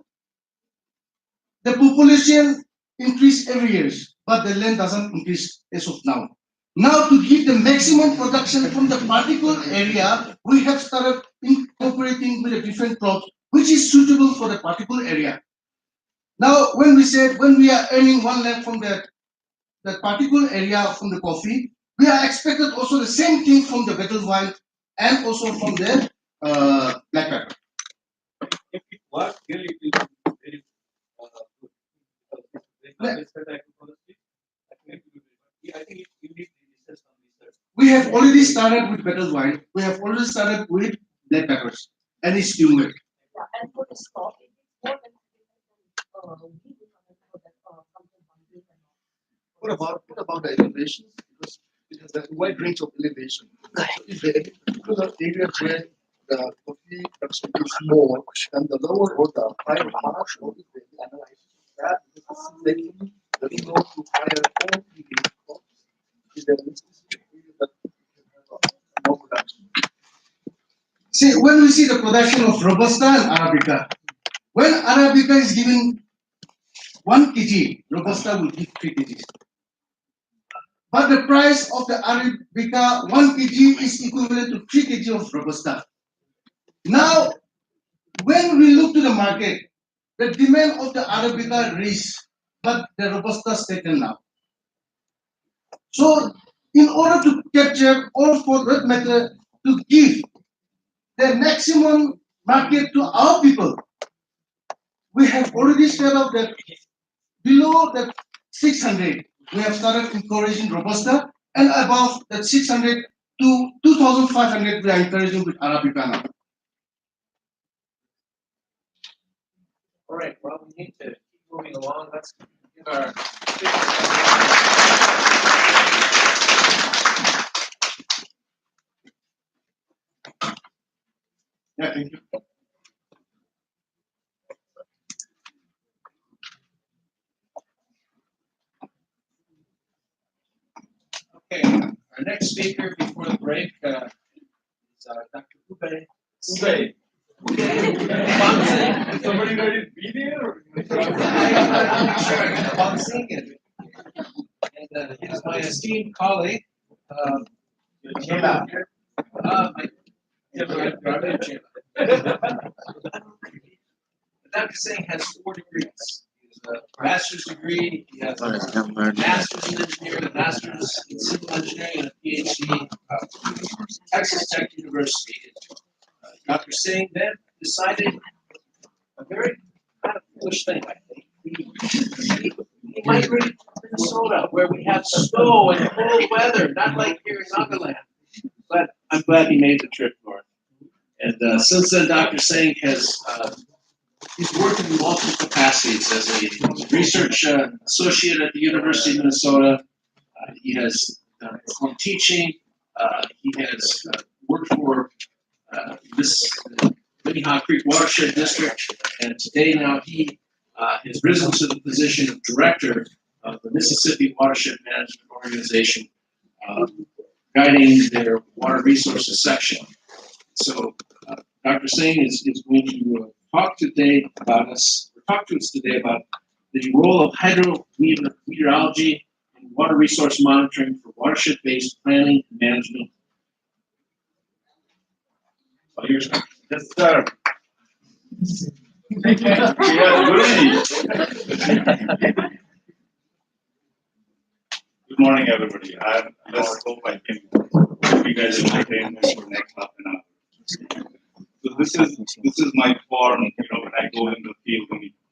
the population increase every year, but the land doesn't increase as of now. Now, to give the maximum production from the particular area, we have started incorporating with a different crops, which is suitable for the particular area. Now, when we are earning 1 lakh from that particular area from the coffee, we are expected also the same thing from the betel wine and also from the black pepper. If it works, really it will be very good. Because they Yeah. understand agroforestry, I think it will be very good. I think you need research on research. We have already started with betel wine. We have already started with black peppers, and it's doing well. Yeah, and for the stock, it is more than we recommend for that something hungry and all. What about the elevations? Because it has a wide range of elevation. So if the particular area where the coffee production is more and the lower or the higher marsh or if they analyze that, this is making the low to higher all the crops. Is there a specific area that you can have more production? See, when we see the production of Robusta and Arabica, when Arabica is giving 1 kg, Robusta will give 3 kgs. But the price of the Arabica 1 kg is equivalent to 3 kg of Robusta. Now, when we look to the market, the demand of the Arabica raised, but the Robusta stagnant now. So, in order to capture or for that matter to give the maximum market to our people, we have already set up that below that 600, we have started encouraging Robusta, and above that 600 to 2,500, we are encouraging with Arabica now. All right, well, we need to keep moving along. Let's give our. Yeah, thank you. Okay, our next speaker before the break is Dr. Ube. Ube. Somebody ready to be there? And he's my esteemed colleague. Came out here. Dr. Singh has 4 degrees. He has a master's degree, he has a master's in engineering, a master's in civil engineering, and a PhD at Texas Tech University. Dr. Singh then decided a very kind of foolish thing, I think. He migrated to Minnesota, where we have snow and cold weather, not like here in Nagaland. But I'm glad he made the trip north. And since then, Dr. Singh has He's worked in multiple capacities as a research associate at the University of Minnesota. He has performed teaching. He has worked for this Minnehaha Creek Watershed District, and today now he has risen to the position of director of the Mississippi Watershed Management Organization, guiding their water resources section. So Dr. Singh is going to talk to us today about the role of hydrometeorology and water resource monitoring for watershed-based planning and management. Oh, here's Yes, sir. Yeah, good morning, everybody. I just hope I can give you guys entertainment for the next half an hour. So this is my farm, when I go in the field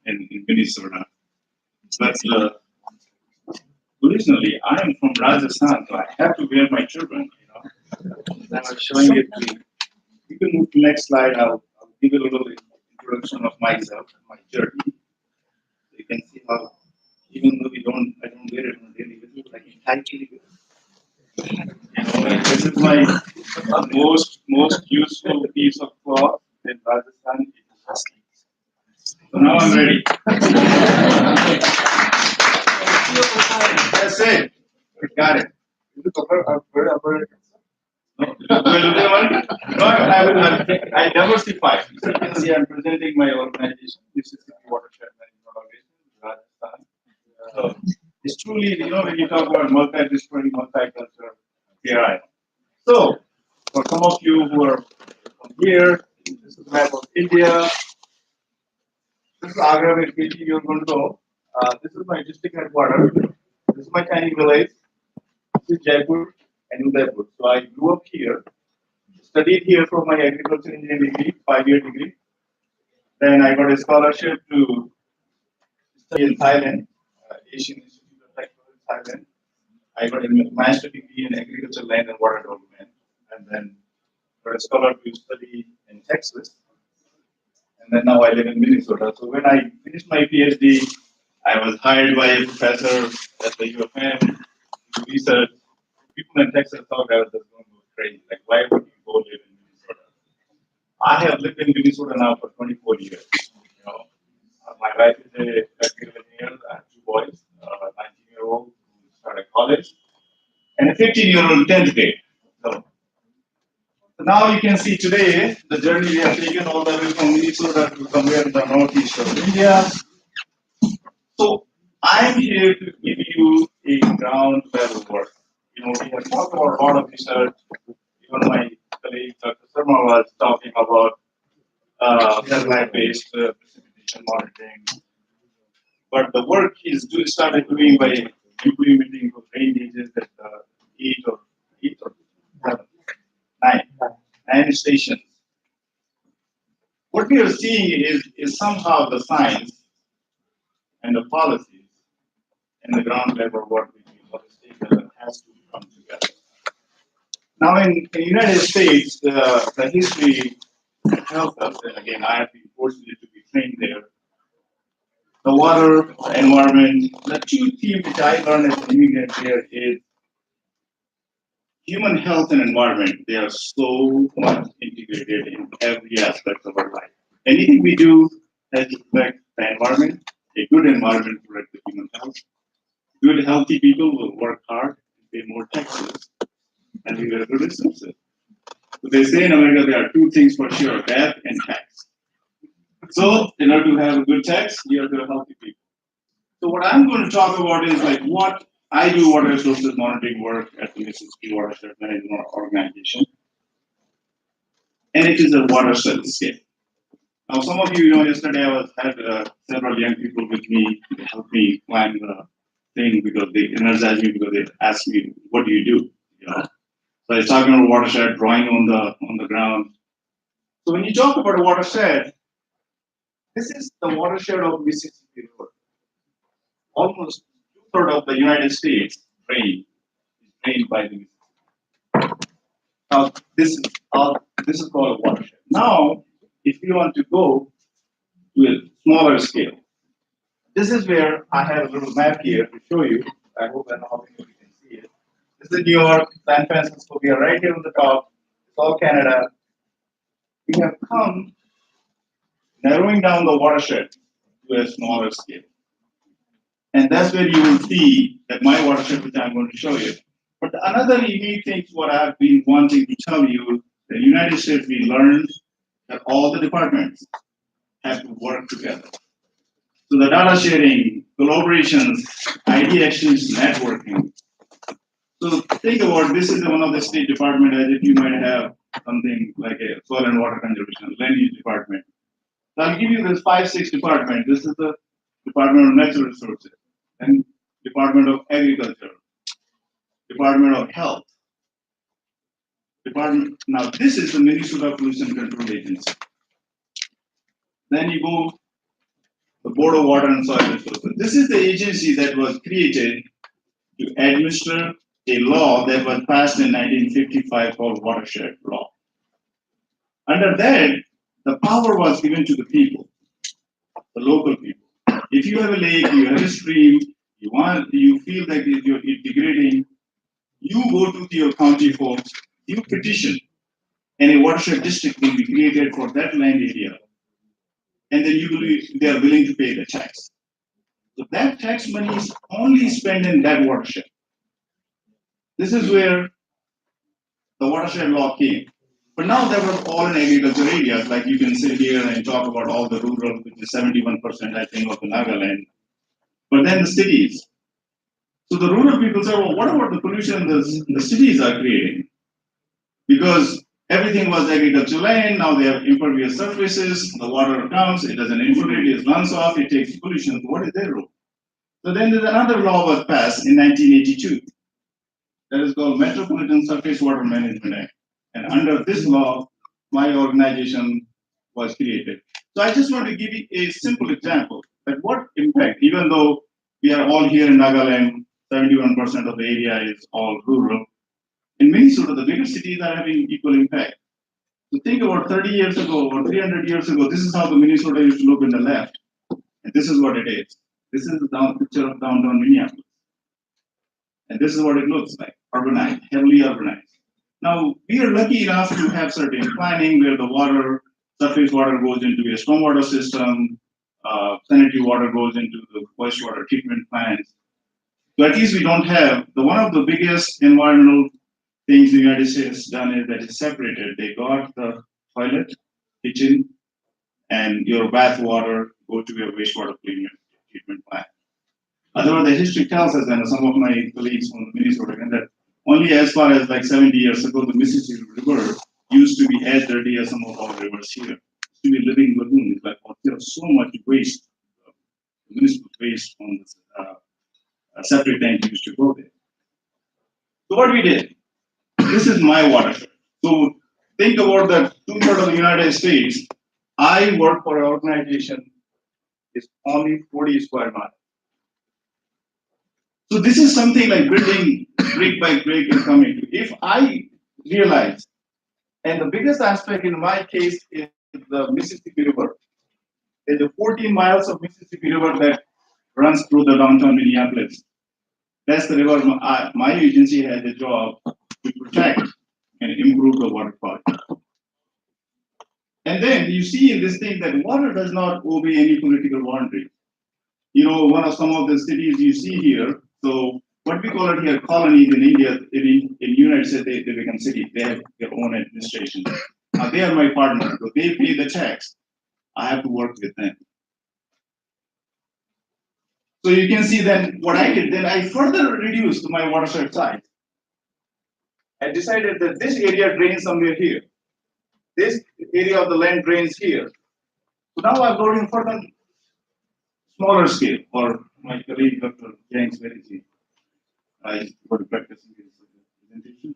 in Minnesota. But originally, I am from Rajasthan, so I have to wear my turban. I'm showing it to you. You can move to the next slide. I'll give you a little introduction of myself and my journey. You can see how, even though I don't wear it on a daily basis, I can tightly wear it. This is my most useful piece of cloth in Rajasthan. So now I'm ready. That's it. We got it. No, I diversify. So you can see I'm presenting my organization, Mississippi Watershed Management Organization, Rajasthan. So it's truly, when you talk about multidisciplinary, multicultural, here I am. So for some of you who are from here, this is a map of India. This is Agra, where you're going to go. This is my district headquarters. This is my tiny village. This is Jaipur and Udaipur. So I grew up here, studied here for my agriculture engineering degree, 5-year degree. Then I got a scholarship to study in Thailand, Asian Institute of Technology in Thailand. I got a master's degree in agriculture, land and water development, and then got a scholarship to study in Texas. And then now I live in Minnesota. So when I finished my PhD, I was hired by a professor at the U of M to research. People in Texas thought I was just going to go crazy. Like, why would you go live in Minnesota? I have lived in Minnesota now for 24 years. My wife is a electrical engineer. I have 2 boys, a 19-year-old who started college, and a 15-year-old 10th grade. So now you can see today the journey we have taken all the way from Minnesota to somewhere in the northeast of India. So I'm here to give you a ground level work. We have talked about a lot of research. Even my colleague Dr. Sharma was talking about satellite-based precipitation monitoring. But the work he's started doing by implementing those rain gauges at 8 or 9 stations. What we are seeing is somehow the science and the policies and the ground level work between all the stakeholders has to come together. Now, in the United States, the history tells us, and again, I have been fortunate to be trained there. The water, the environment, the 2 themes which I learned as an immigrant here is human health and environment. They are so much integrated in every aspect of our life. Anything we do has to affect the environment. A good environment protects the human health. Good, healthy people will work hard, pay more taxes, and we will good citizens. So they say in America there are 2 things for sure: death and tax. So in order to have a good tax, you have to have healthy people. So what I'm going to talk about is like what I do water resources monitoring work at the Mississippi Watershed Management Organization, and it is a watershed scale. Now, some of you, yesterday I had several young people with me to help me plan the thing because they energized me because they asked me, "What do you do?" So I was talking about watershed, drawing on the ground. So when you talk about a watershed, this is the watershed of Mississippi River. Almost 2/3 of the United States is drained by the Mississippi. Now, this is called a watershed. Now, if you want to go to a smaller scale. This is where I have a little map here to show you. I hope that all of you can see it. This is New York, San Francisco. We are right here on the top. It's all Canada. We have come narrowing down the watershed to a smaller scale. And that's where you will see that my watershed, which I'm going to show you. But another unique thing, what I've been wanting to tell you, the United States, we learned that all the departments have to work together. So the data sharing, collaborations, idea exchange, networking. So think about this is one of the state department as if you might have something like a soil and water conservation, land use department. So I'll give you this 5-6 department. This is the Department of Natural Resources and Department of Agriculture, Department of Health. Now this is the Minnesota Pollution Control Agency. Then you go the Board of Water and Soil Resources. This is the agency that was created to administer a law that was passed in 1955 called Watershed Law. Under that, the power was given to the people, the local people. If you have a lake, you have a stream, you feel that you're degrading, you go to your county folks, you petition, and a watershed district will be created for that land area. And then they are willing to pay the tax. So that tax money is only spent in that watershed. This is where the watershed law came. But now they were all in agriculture areas, like you can sit here and talk about all the rural, which is 71%, I think, of the Nagaland. But then the cities. So the rural people say, well, what about the pollution the cities are creating? Because everything was agricultural land, now they have impervious surfaces, the water comes, it doesn't infiltrate, it runs off, it takes pollution. So what is their role? So then there's another law was passed in 1982. That is called Metropolitan Surface Water Management Act. And under this law, my organization was created. So I just want to give you a simple example that what impact, even though we are all here in Nagaland, 71% of the area is all rural. In Minnesota, the bigger cities are having equal impact. So think about 30 years ago or 300 years ago, this is how the Minnesota used to look in the left. And this is what it is. This is the picture of downtown Minneapolis. And this is what it looks like, urbanized, heavily urbanized. Now, we are lucky enough to have certain planning where the water, surface water goes into a stormwater system, sanitary water goes into the wastewater treatment plants. So at least we don't have, one of the biggest environmental things the United States done is that it's separated. They got the toilet, kitchen, and your bath water go to your wastewater treatment plant. Otherwise, the history tells us, and some of my colleagues from Minnesota, that only as far as like 70 years ago, the Mississippi River used to be as dirty as some of our rivers here. It used to be a living lagoon. It's like, there's so much waste, municipal waste on this septic tank used to go there. So what we did, this is my watershed. So think about the 2/3 of the United States. I work for an organization, it's only 40 square miles. So this is something like building brick by brick and coming to. If I realize, and the biggest aspect in my case is the Mississippi River. There's a 14 miles of Mississippi River that runs through the downtown Minneapolis. That's the river my agency has a job to protect and improve the water quality. And then you see in this thing that water does not obey any political boundary. You know, some of the cities you see here, so what we call it here, colonies in India, in United States, they become cities, they have their own administration. Now they are my partner, so they pay the tax. I have to work with them. So you can see then what I did, then I further reduced my watershed size. I decided that this area drains somewhere here. This area of the land drains here. So now I'm going further smaller scale, or my colleague Dr. James Verity. I got to practice his presentation.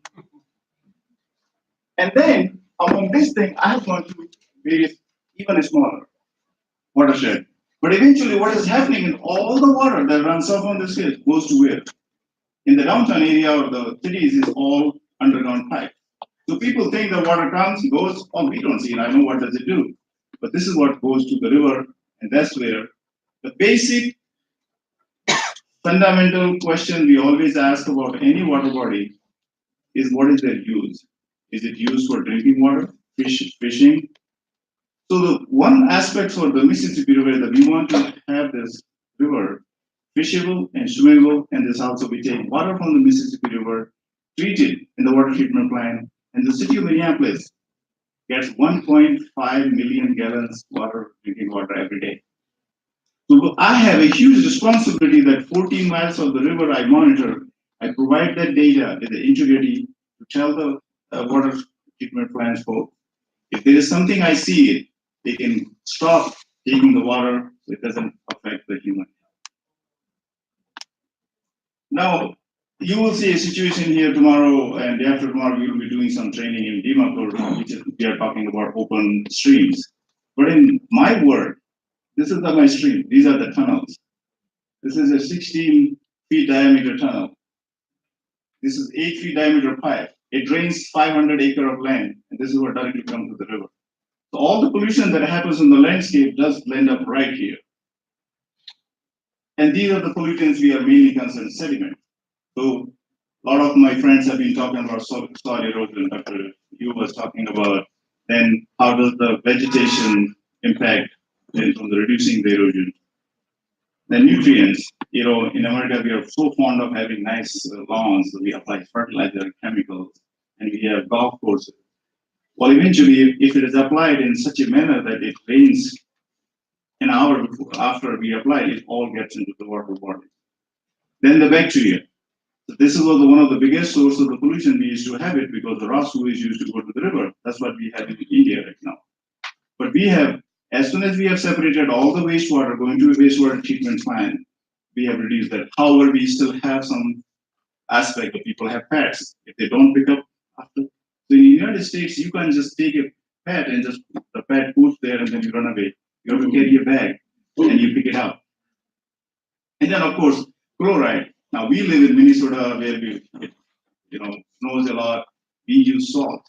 And then among this thing, I have gone to various even smaller watershed. But eventually what is happening in all the water that runs off on this hill goes to where? In the downtown area or the cities is all underground pipe. So people think the water comes, goes, oh, we don't see it, I know what does it do. But this is what goes to the river And that's where the basic fundamental question we always ask about any water body is what is their use? Is it used for drinking water, fishing? So the one aspect for the Mississippi River that we want to have this river fishable and swimmable, and this also we take water from the Mississippi River, treat it in the water treatment plant, and the city of Minneapolis gets 1.5 million gallons drinking water every day. So I have a huge responsibility that 14 miles of the river I monitor, I provide that data with the integrity to tell the water treatment plants folks, if there is something I see it, they can stop taking the water so it doesn't affect the human health. Now, you will see a situation here tomorrow and day after tomorrow, we will be doing some training in Dimapur, which is, we are talking about open streams. But in my work, this is my stream, these are the tunnels. This is a 16 feet diameter tunnel. This is 8 feet diameter pipe. It drains 500 acres of land, and this is what directly comes to the river. So all the pollution that happens in the landscape does end up right here. And these are the pollutants we are mainly concerned, sediment. So a lot of my friends have been talking about soil erosion. Dr. Yu was talking about then how does the vegetation impact from the reducing the erosion. The nutrients, you know, in America we are so fond of having nice lawns, so we apply fertilizer, chemicals, and we have golf courses. Well, eventually, if it is applied in such a manner that it rains an hour after we apply, it all gets into the water body. Then the bacteria. So this is one of the biggest sources of the pollution we used to have it because the raw sewage used to go to the river. That's what we have in India right now. But we have, as soon as we have separated all the wastewater going to a wastewater treatment plant, we have reduced that. However, we still have some aspect of people have pets. If they don't pick up after, so in the United States, you can't just take a pet and just the pet poops there and then you run away. You have to carry a bag and you pick it up. And then of course, chloride. Now we live in Minnesota where it snows a lot. We use salt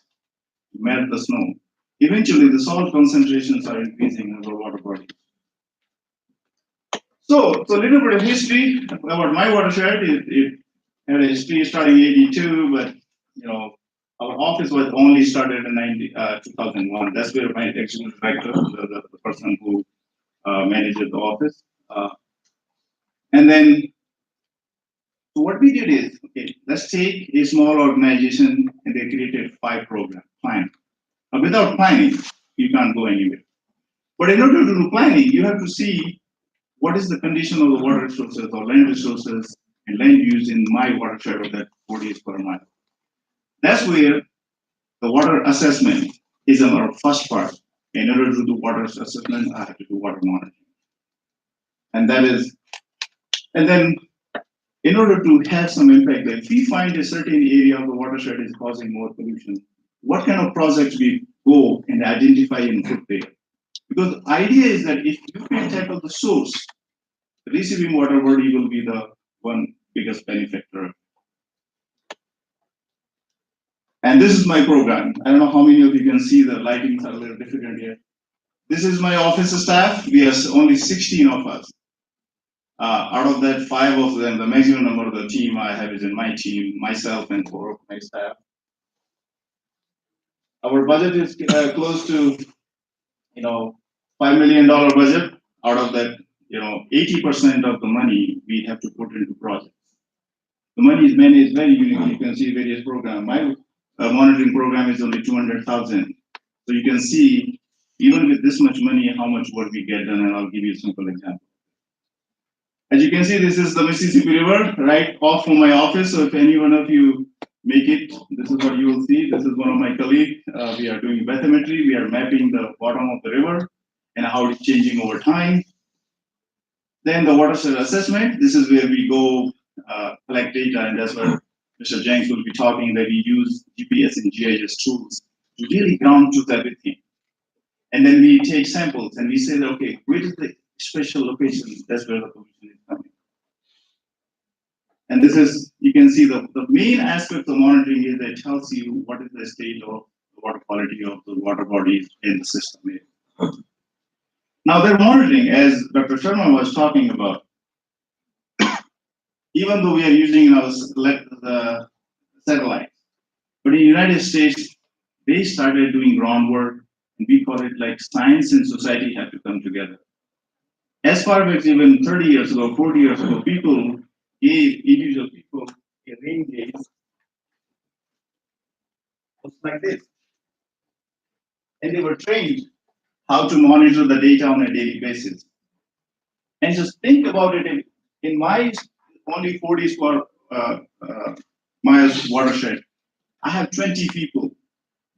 to melt the snow. Eventually, the salt concentrations are increasing in our water body. So a little bit of history about my watershed. It had a history starting in '82, but our office was only started in 2001. That's where my executive director, the person who manages the office. And then so what we did is, okay, let's take a small organization and they created 5 programs, plan. Now, without planning, you can't go anywhere. But in order to do planning, you have to see what is the condition of the water resources or land resources and land use in my watershed of that 40 acres per mile. That's where the water assessment is our first part. In order to do water assessment, I have to do water monitoring. And then in order to have some impact, if we find a certain area of the watershed is causing more pollution, what kind of projects we go and identify and put there? Because the idea is that if you can tackle the source, the receiving water body will be the one biggest benefactor. And this is my program. I don't know how many of you can see the lightings are a little difficult here. This is my office staff. We are only 16 of us. Out of that, 5 of them, the maximum number of the team I have is in my team, myself and 4 of my staff. Our budget is close to, $5 million budget. Out of that, 80% of the money we have to put into projects. The money is managed very uniquely. You can see various programs. My monitoring program is only 200,000. So you can see, even with this much money, how much work we get done, and I'll give you a simple example. As you can see, this is the Mississippi River, right off from my office. So if any one of you make it, this is what you will see. This is one of my colleagues. We are doing bathymetry. We are mapping the bottom of the river and how it's changing over time. Then the watershed assessment. This is where we go collect data, and that's where Mr. Jenks will be talking that we use GPS and GIS tools to really ground truth everything. And then we take samples and we say that, okay, where is the special location? That's where the pollution is coming. And this is, you can see the main aspect of monitoring is that it tells you what is the state of the water quality of the water bodies in the system. Now they're monitoring, as Dr. Sharma was talking about. Even though we are using our the satellites, but in the United States, they started doing groundwork, and we call it like science and society have to come together. As far as even 30 years ago, 40 years ago, people gave individual people a rain gauge looks like this. And they were trained how to monitor the data on a daily basis. And just think about it, in my only 40 square miles watershed, I have 20 people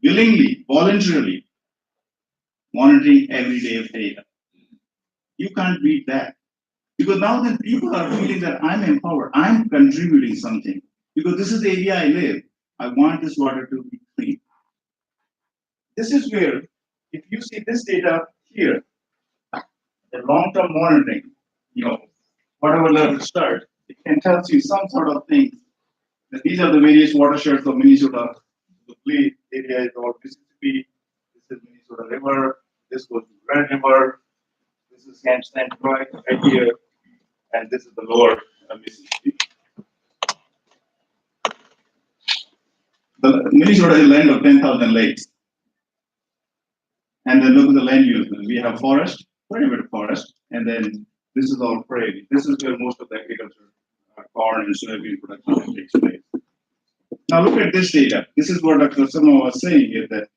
willingly, voluntarily monitoring every day of data. You can't beat that. Because now that people are feeling that I'm empowered, I'm contributing something. Because this is the area I live. I want this water to be clean. This is where, if you see this data here, the long-term monitoring, whatever level start, it can tell you some sort of things. That these are the various watersheds of Minnesota. The play area is all Mississippi. This is Minnesota River. This goes to Red River. This is St. Croix right here. And this is the lower Mississippi. The Minnesota is a land of 10,000 lakes. And then look at the land use. We have forest, quite a bit of forest, and then this is all prairie. This is where most of the agriculture, corn and soybean production takes place. Now look at this data. This is what Dr. Sharma was saying, is that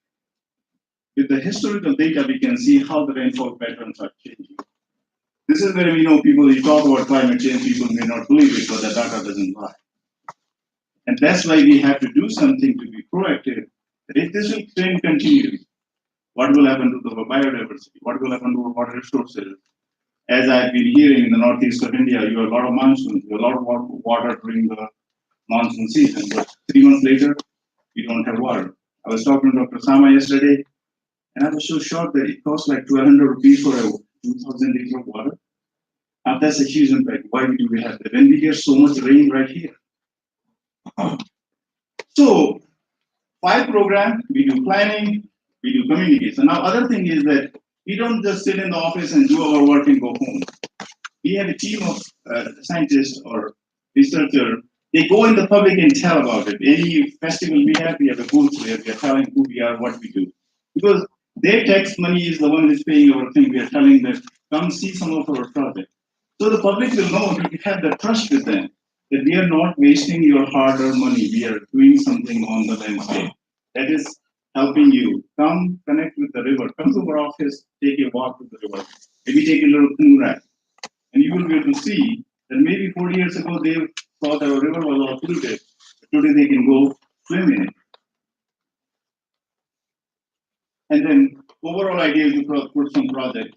with the historical data, we can see how the rainfall patterns are changing. This is where we know people, you talk about climate change, people may not believe it, but the data doesn't lie. And that's why we have to do something to be proactive. That if this trend continues, what will happen to the biodiversity? What will happen to our water resources? As I've been hearing in the northeast of India, you have a lot of monsoons, you have a lot of water during the monsoon season, but 3 months later, you don't have water. I was talking to Dr. Sama yesterday, and I was so shocked that it costs like 1,200 rupees for a 2,000 liters of water. Now that's a huge impact. Why do we have that? When we get so much rain right here. So, 5 program, we do planning, we do communication. Now, other thing is that we don't just sit in the office and do our work and go home. We have a team of scientists or researchers. They go in the public and tell about it. Any festival we have a booth where we are telling who we are, what we do. Because their tax money is the one who is paying our thing. We are telling them, come see some of our projects. So the public will know, we have the trust with them, that we are not wasting your hard-earned money. We are doing something on the landscape. That is helping you. Come connect with the river. Come to our office, take a walk with the river. Maybe take a little canoe ride. And you will be able to see that maybe 40 years ago they thought our river was all polluted. Today they can go swim in it. And then overall idea is to put some project.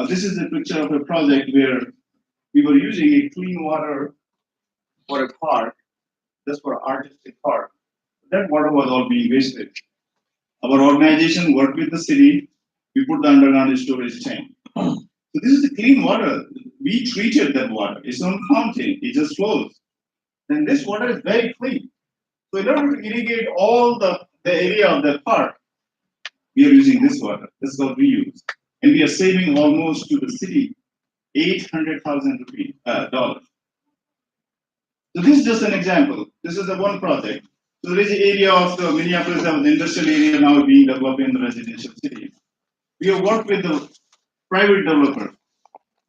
This is a picture of a project where we were using a clean water for a park, just for artistic park. That water was all being wasted. Our organization worked with the city. We put the underground storage tank. So this is the clean water. We treated that water. It's not fountain. It just flows. And this water is very clean. So in order to irrigate all the area of the park, we are using this water. This is what we use. And we are saving almost to the city $800,000. So this is just an example. This is the one project. So there is an area of the Minneapolis, the industrial area now being developed in the residential city. We have worked with the private developer.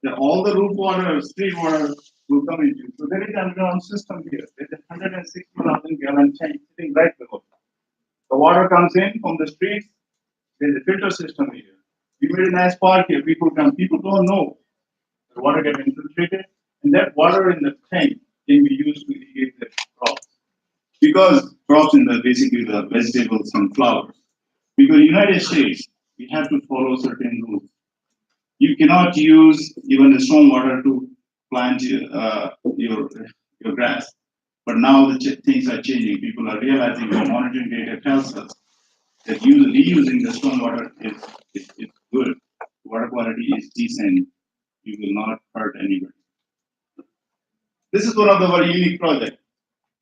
That all the roof water, street water will come into. So there is an underground system here. There is a 160,000 gallon tank sitting right below. The water comes in from the streets. There is a filter system here. We made a nice park here. People come. People don't know the water gets infiltrated, and that water in the tank can be used to irrigate the crops. Because crops in the basically the vegetables and flowers. Because in the United States, we have to follow certain rules. You cannot use even the storm water to plant your grass. But now the things are changing. People are realizing the monitoring data tells us that reusing the storm water is good. Water quality is decent. You will not hurt anybody. This is one of the very unique projects.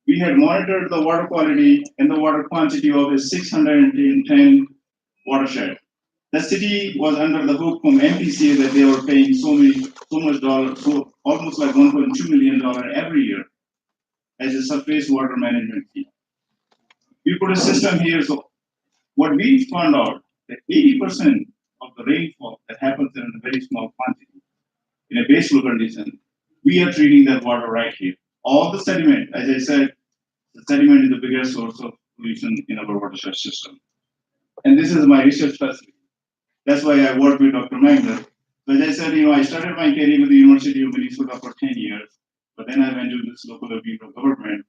We had monitored the water quality and the water quantity of a 610 watershed. The city was under the hook from MPCA that they were paying so much dollar, so almost like $1.2 million every year as a surface water management fee. We put a system here, so what we found out that 80% of the rainfall that happens in a very small quantity, in a base flow condition, we are treating that water right here. All the sediment, as I said, the sediment is the biggest source of pollution in our watershed system. And this is my research facility. That's why I work with Dr. Magner. So as I said, I started my career with the University of Minnesota for 10 years, but then I went to this local bureau of government.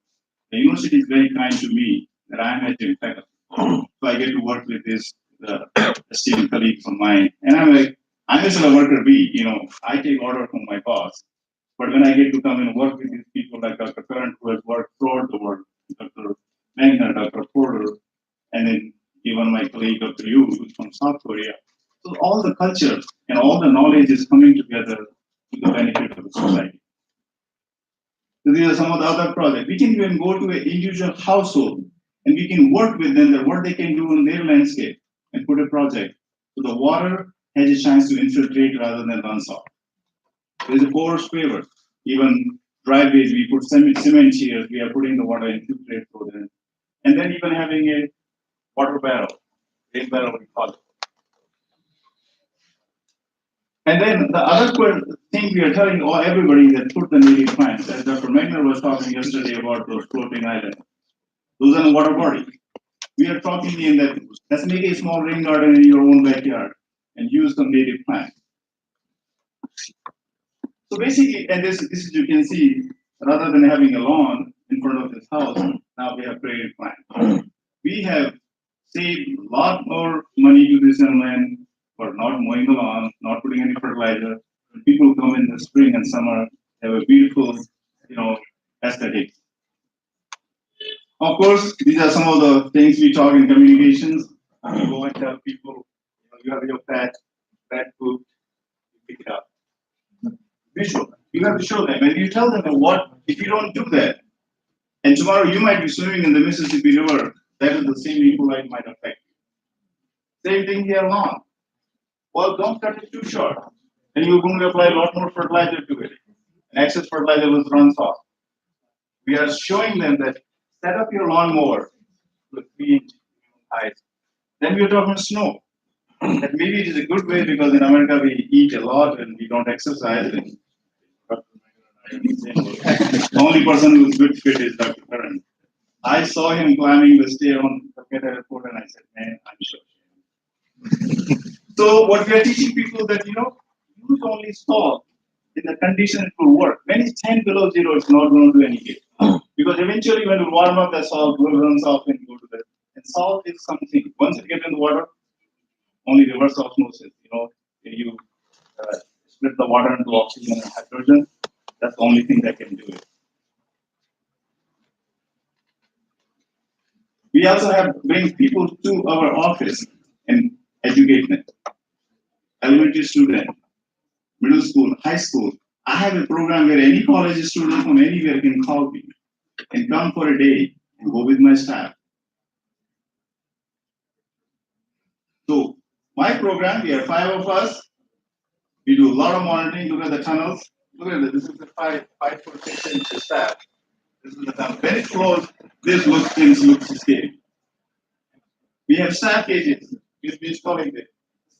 The university is very kind to me that I am adjunct faculty. So I get to work with this esteemed colleagues of mine. And I'm just a worker bee, I take order from my boss. But when I get to come and work with these people like Dr. Curran, who has worked throughout the world, Dr. Magner, Dr. Porter, and then even my colleague Dr. Yu, who's from South Korea. So all the culture and all the knowledge is coming together to the benefit of the society. So these are some of the other projects. We can even go to an individual household and we can work with them that what they can do in their landscape and put a project. So the water has a chance to infiltrate rather than runs off. There's a porous paver. Even driveways, we put cement here, we are putting the water infiltrate through them. And then even having a water barrel, rain barrel we call it. And then the other thing we are telling everybody that put the native plants, as Dr. Magner was talking yesterday about those floating islands, those are the water bodies. We are talking in that, let's make a small rain garden in your own backyard and use some native plants. So basically, and this is you can see, rather than having a lawn in front of this house, now we have created plants. We have saved a lot more money to this land for not mowing the lawn, not putting any fertilizer. When people come in the spring and summer, they have a beautiful, aesthetic. Of course, these are some of the things we talk in communications. You go and tell people, you have your pet food, you pick it up. Visual. You have to show them. And you tell them what, if you don't do that, and tomorrow you might be swimming in the Mississippi River, that is the same equal light might affect you. Same thing here long. Well, don't cut it too short. And you're going to apply a lot more fertilizer to it. And excess fertilizer will run off. We are showing them that set up your lawnmower with 3 inch height. Then we're talking snow. That maybe it is a good way because in America we eat a lot and we don't exercise. And the only person who's good fit is Dr. Curran. I saw him climbing the stair on the airport and I said, man, I'm sure. So what we are teaching people that, use only salt in the condition it will work. When it's 10 below zero, it's not going to do any good. Because eventually when you warm up, the salt will run off and go to the, and salt is something, once it gets in the water, only reverse osmosis, you split the water into oxygen and hydrogen, that's the only thing that can do it. We also have bring people to our office and educate them. Elementary student, middle school, high school. I have a program where any college student from anywhere can call me and come for a day and go with my staff. So my program, we are 5 of us. We do a lot of monitoring. Look at the tunnels. Look at this. This is the 5 foot 6 inch staff. This is the tunnel. When it flows, things look scary. We have staff cages. We're installing this.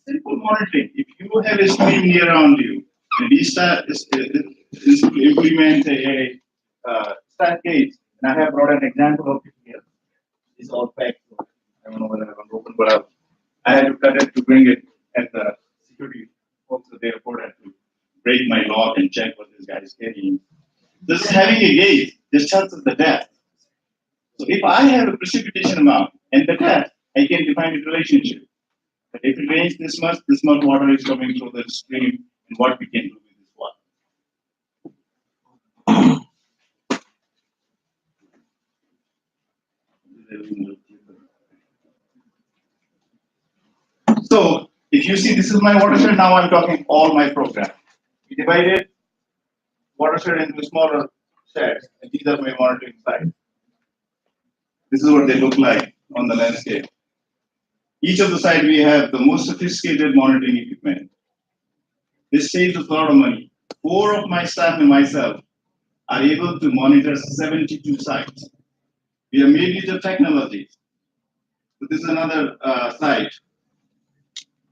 Simple monitoring. If you have a stream near around you, and we start implement a staff cage, and I have brought an example of it here. It's all packed. I don't know whether I have open, but I had to cut it to bring it at the security folks at the airport had to break my lock and check what this guy is carrying. This is having a gauge. This tells us the depth. So if I have a precipitation amount and the depth, I can define a relationship. But if it rains this much water is coming through the stream, and what we can do with this water. So if you see, this is my watershed. Now I'm talking all my program. We divided watershed into smaller sheds, and these are my monitoring sites. This is what they look like on the landscape. Each of the site we have the most sophisticated monitoring equipment. This saves us a lot of money. 4 of my staff and myself are able to monitor 72 sites. We have made use of technology. So this is another site.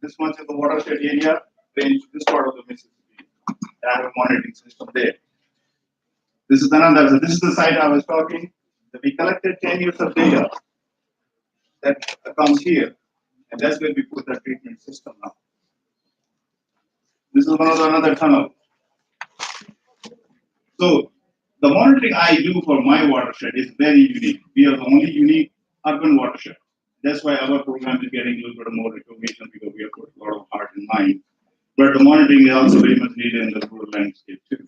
This much of the watershed area range to this part of the Mississippi. I have a monitoring system there. This is another. So this is the site I was talking. That we collected 10 years of data that comes here, and that's where we put the treatment system now. This is another tunnel. So the monitoring I do for my watershed is very unique. We are the only unique urban watershed. That's why our program is getting a little bit more recognition because we have put a lot of heart and mind. But the monitoring is also very much needed in the rural landscape too.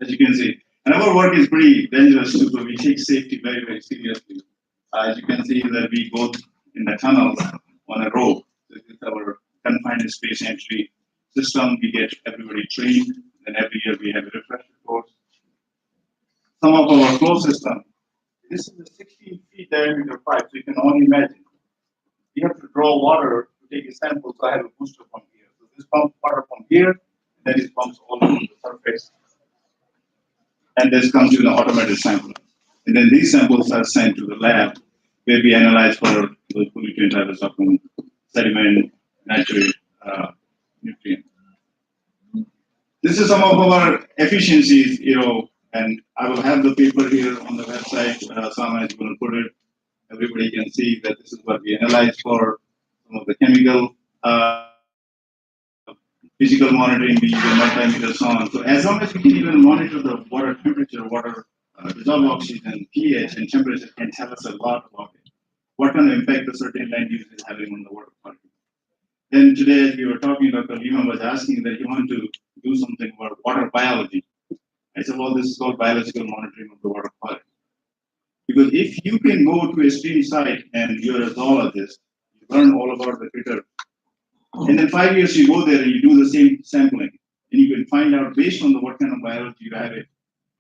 As you can see, and our work is pretty dangerous too, so we take safety very, very seriously. As you can see that we go in the tunnels on a rope. This is our confined space entry system. We get everybody trained, and every year we have a refresher course. Some of our flow system. This is a 16 feet diameter pipe, so you can only imagine. You have to draw water to take a sample, so I have a booster pump here. So this pumps water from here, and then it pumps all over the surface. And this comes with an automated sampler. And then these samples are sent to the lab, where we analyze for the pollutant levels of sediment, natural nutrient. This is some of our efficiencies, and I will have the paper here on the website. Sama is going to put it. Everybody can see that this is what we analyze for some of the chemical, physical monitoring. We use a multimeter song. So as long as we can even monitor the water temperature, water dissolved oxygen, pH, and temperature can tell us a lot about it. What kind of impact a certain land use is having on the water quality. Then today, as we were talking, Dr. Lima was asking that you want to do something about water biology. I said, well, this is called biological monitoring of the water quality. Because if you can go to a stream site and you're a zoologist, you learn all about the critter, and then 5 years you go there and you do the same sampling, and you can find out based on what kind of biology you have it,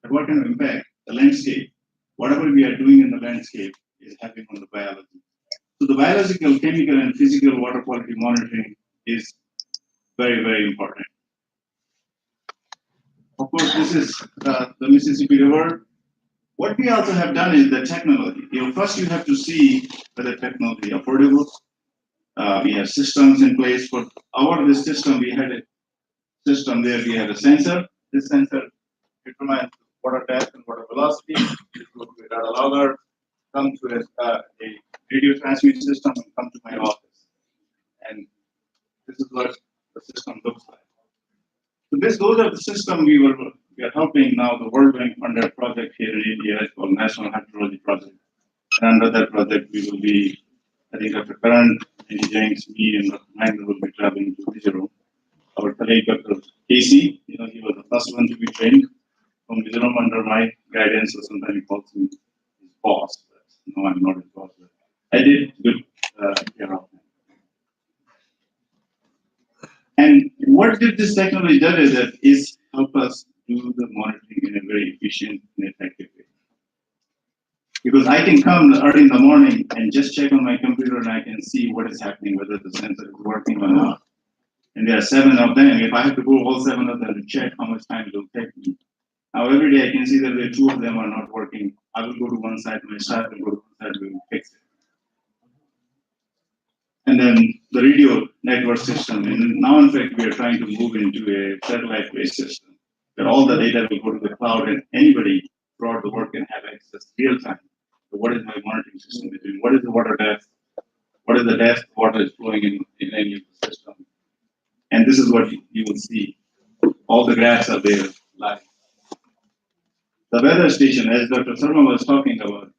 and what kind of impact the landscape, whatever we are doing in the landscape is having on the biology. So the biological, chemical, and physical water quality monitoring is very, very important. Of course, this is the Mississippi River. What we also have done is the technology. First you have to see whether technology is affordable. We have systems in place for this system. We had a system there. We have a sensor. This sensor determines water depth and water velocity. It goes to a data logger, come to a radio transmit system, and come to my office. And this is what the system looks like. So those are the system we are helping now. The World Bank funded project here in India. It's called National Hydrology Project. And under that project, we will be, I think Dr. Karan, Andy James, me, and Dr. Mahendra will be traveling to Mizoram. Our colleague, Dr. Casey, he was the first one to be trained from Mizoram under my guidance, so sometimes he calls me his boss. No, I'm not his boss. I did good care of him. And what did this technology do is help us do the monitoring in a very efficient and effective way. Because I can come early in the morning and just check on my computer and I can see what is happening, whether the sensor is working or not. And there are 7 of them. If I have to go all 7 of them to check how much time it will take me. Now every day I can see that there 2 of them are not working. I will go to one side, my staff will go to one side, we will fix it. And then the radio network system. And now, in fact, we are trying to move into a satellite-based system that all the data will go to the cloud and anybody throughout the world can have access real time. So what is my monitoring system doing? What is the water depth? What is the depth water is flowing in any of the system? And this is what you will see. All the graphs are there live. The weather station, as Dr. Sharma was talking about,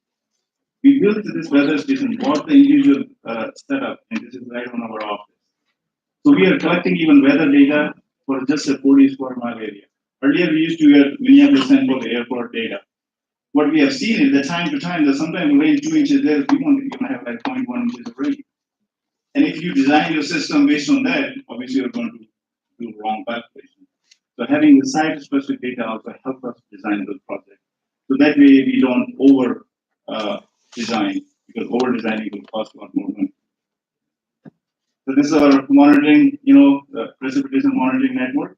we built this weather station, bought the individual setup, and this is right on our office. So we are collecting even weather data for just a 40 square mile area. Earlier we used to get Minneapolis St. Paul airport data. What we have seen is that time to time, that sometimes rain 2 inches there, we won't even have like 0.1 inches of rain. And if you design your system based on that, obviously you're going to do wrong calculation. So having the site-specific data also helps us design those projects. So that way we don't over design, because over designing will cost a lot more money. So this is our monitoring, precipitation monitoring network.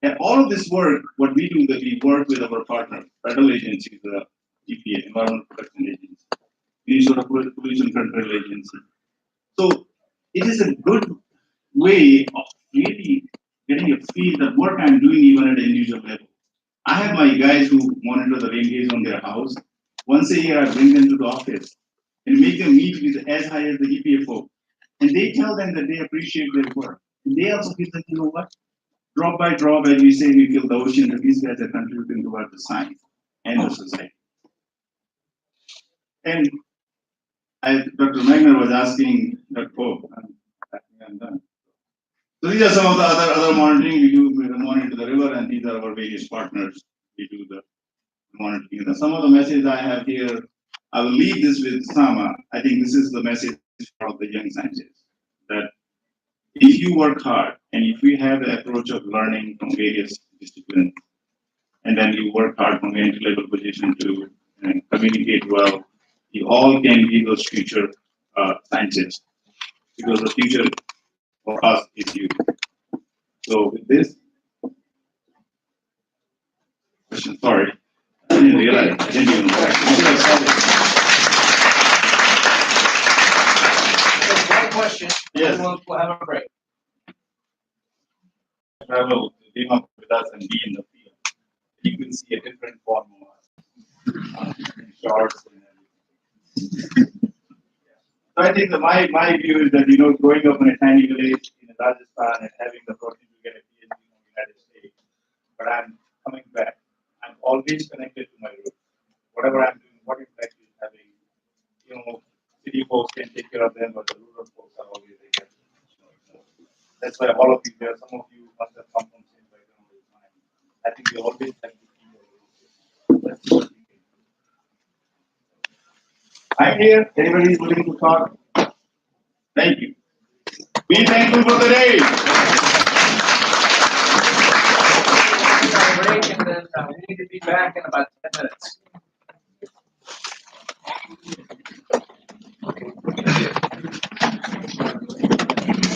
And all of this work, what we do, that we work with our partner, federal agencies, the EPA, Environmental Protection Agency, Minnesota Pollution Control Agency. So it is a good way of really getting a feel that work I'm doing even at an individual level. I have my guys who monitor the rain gauge on their house. Once a year, I bring them to the office and make them meet with as high as the EPA folk. And they tell them that they appreciate their work. And they also feel that, you know what? Drop by drop, as we say, we fill the ocean, that these guys are contributing towards the science and the society. And as Dr. Magner was asking, I'm done. So these are some of the other monitoring we do. We monitor the river, and these are our various partners. We do the monitoring. And some of the messages I have here, I will leave this with Sama. I think this is the message for the young scientists, that if you work hard and if we have the approach of learning from various disciplines, and then you work hard from entry level position to communicate well, you all can be those future scientists, because the future for us is you. So with this, question, sorry, I didn't realize, I didn't even One question. Yes. We'll have a break. Travel to team up with us and be in the field, you can see a different form of charts and everything. So I think that my view is that, growing up in a tiny village in Rajasthan and having the opportunity to get a PhD in the United States, but I'm coming back. I'm always connected to my roots. Whatever I'm doing, what impact is having, city folks can take care of them, but the rural folks are always there. That's why all of you there, some of you must have come from the same background as mine. I think we always have to keep your roots. That's what we can do. I'm here. Anybody is willing to talk? Thank you. Be thankful for the day. Break, and then we need to be back in about 10 minutes.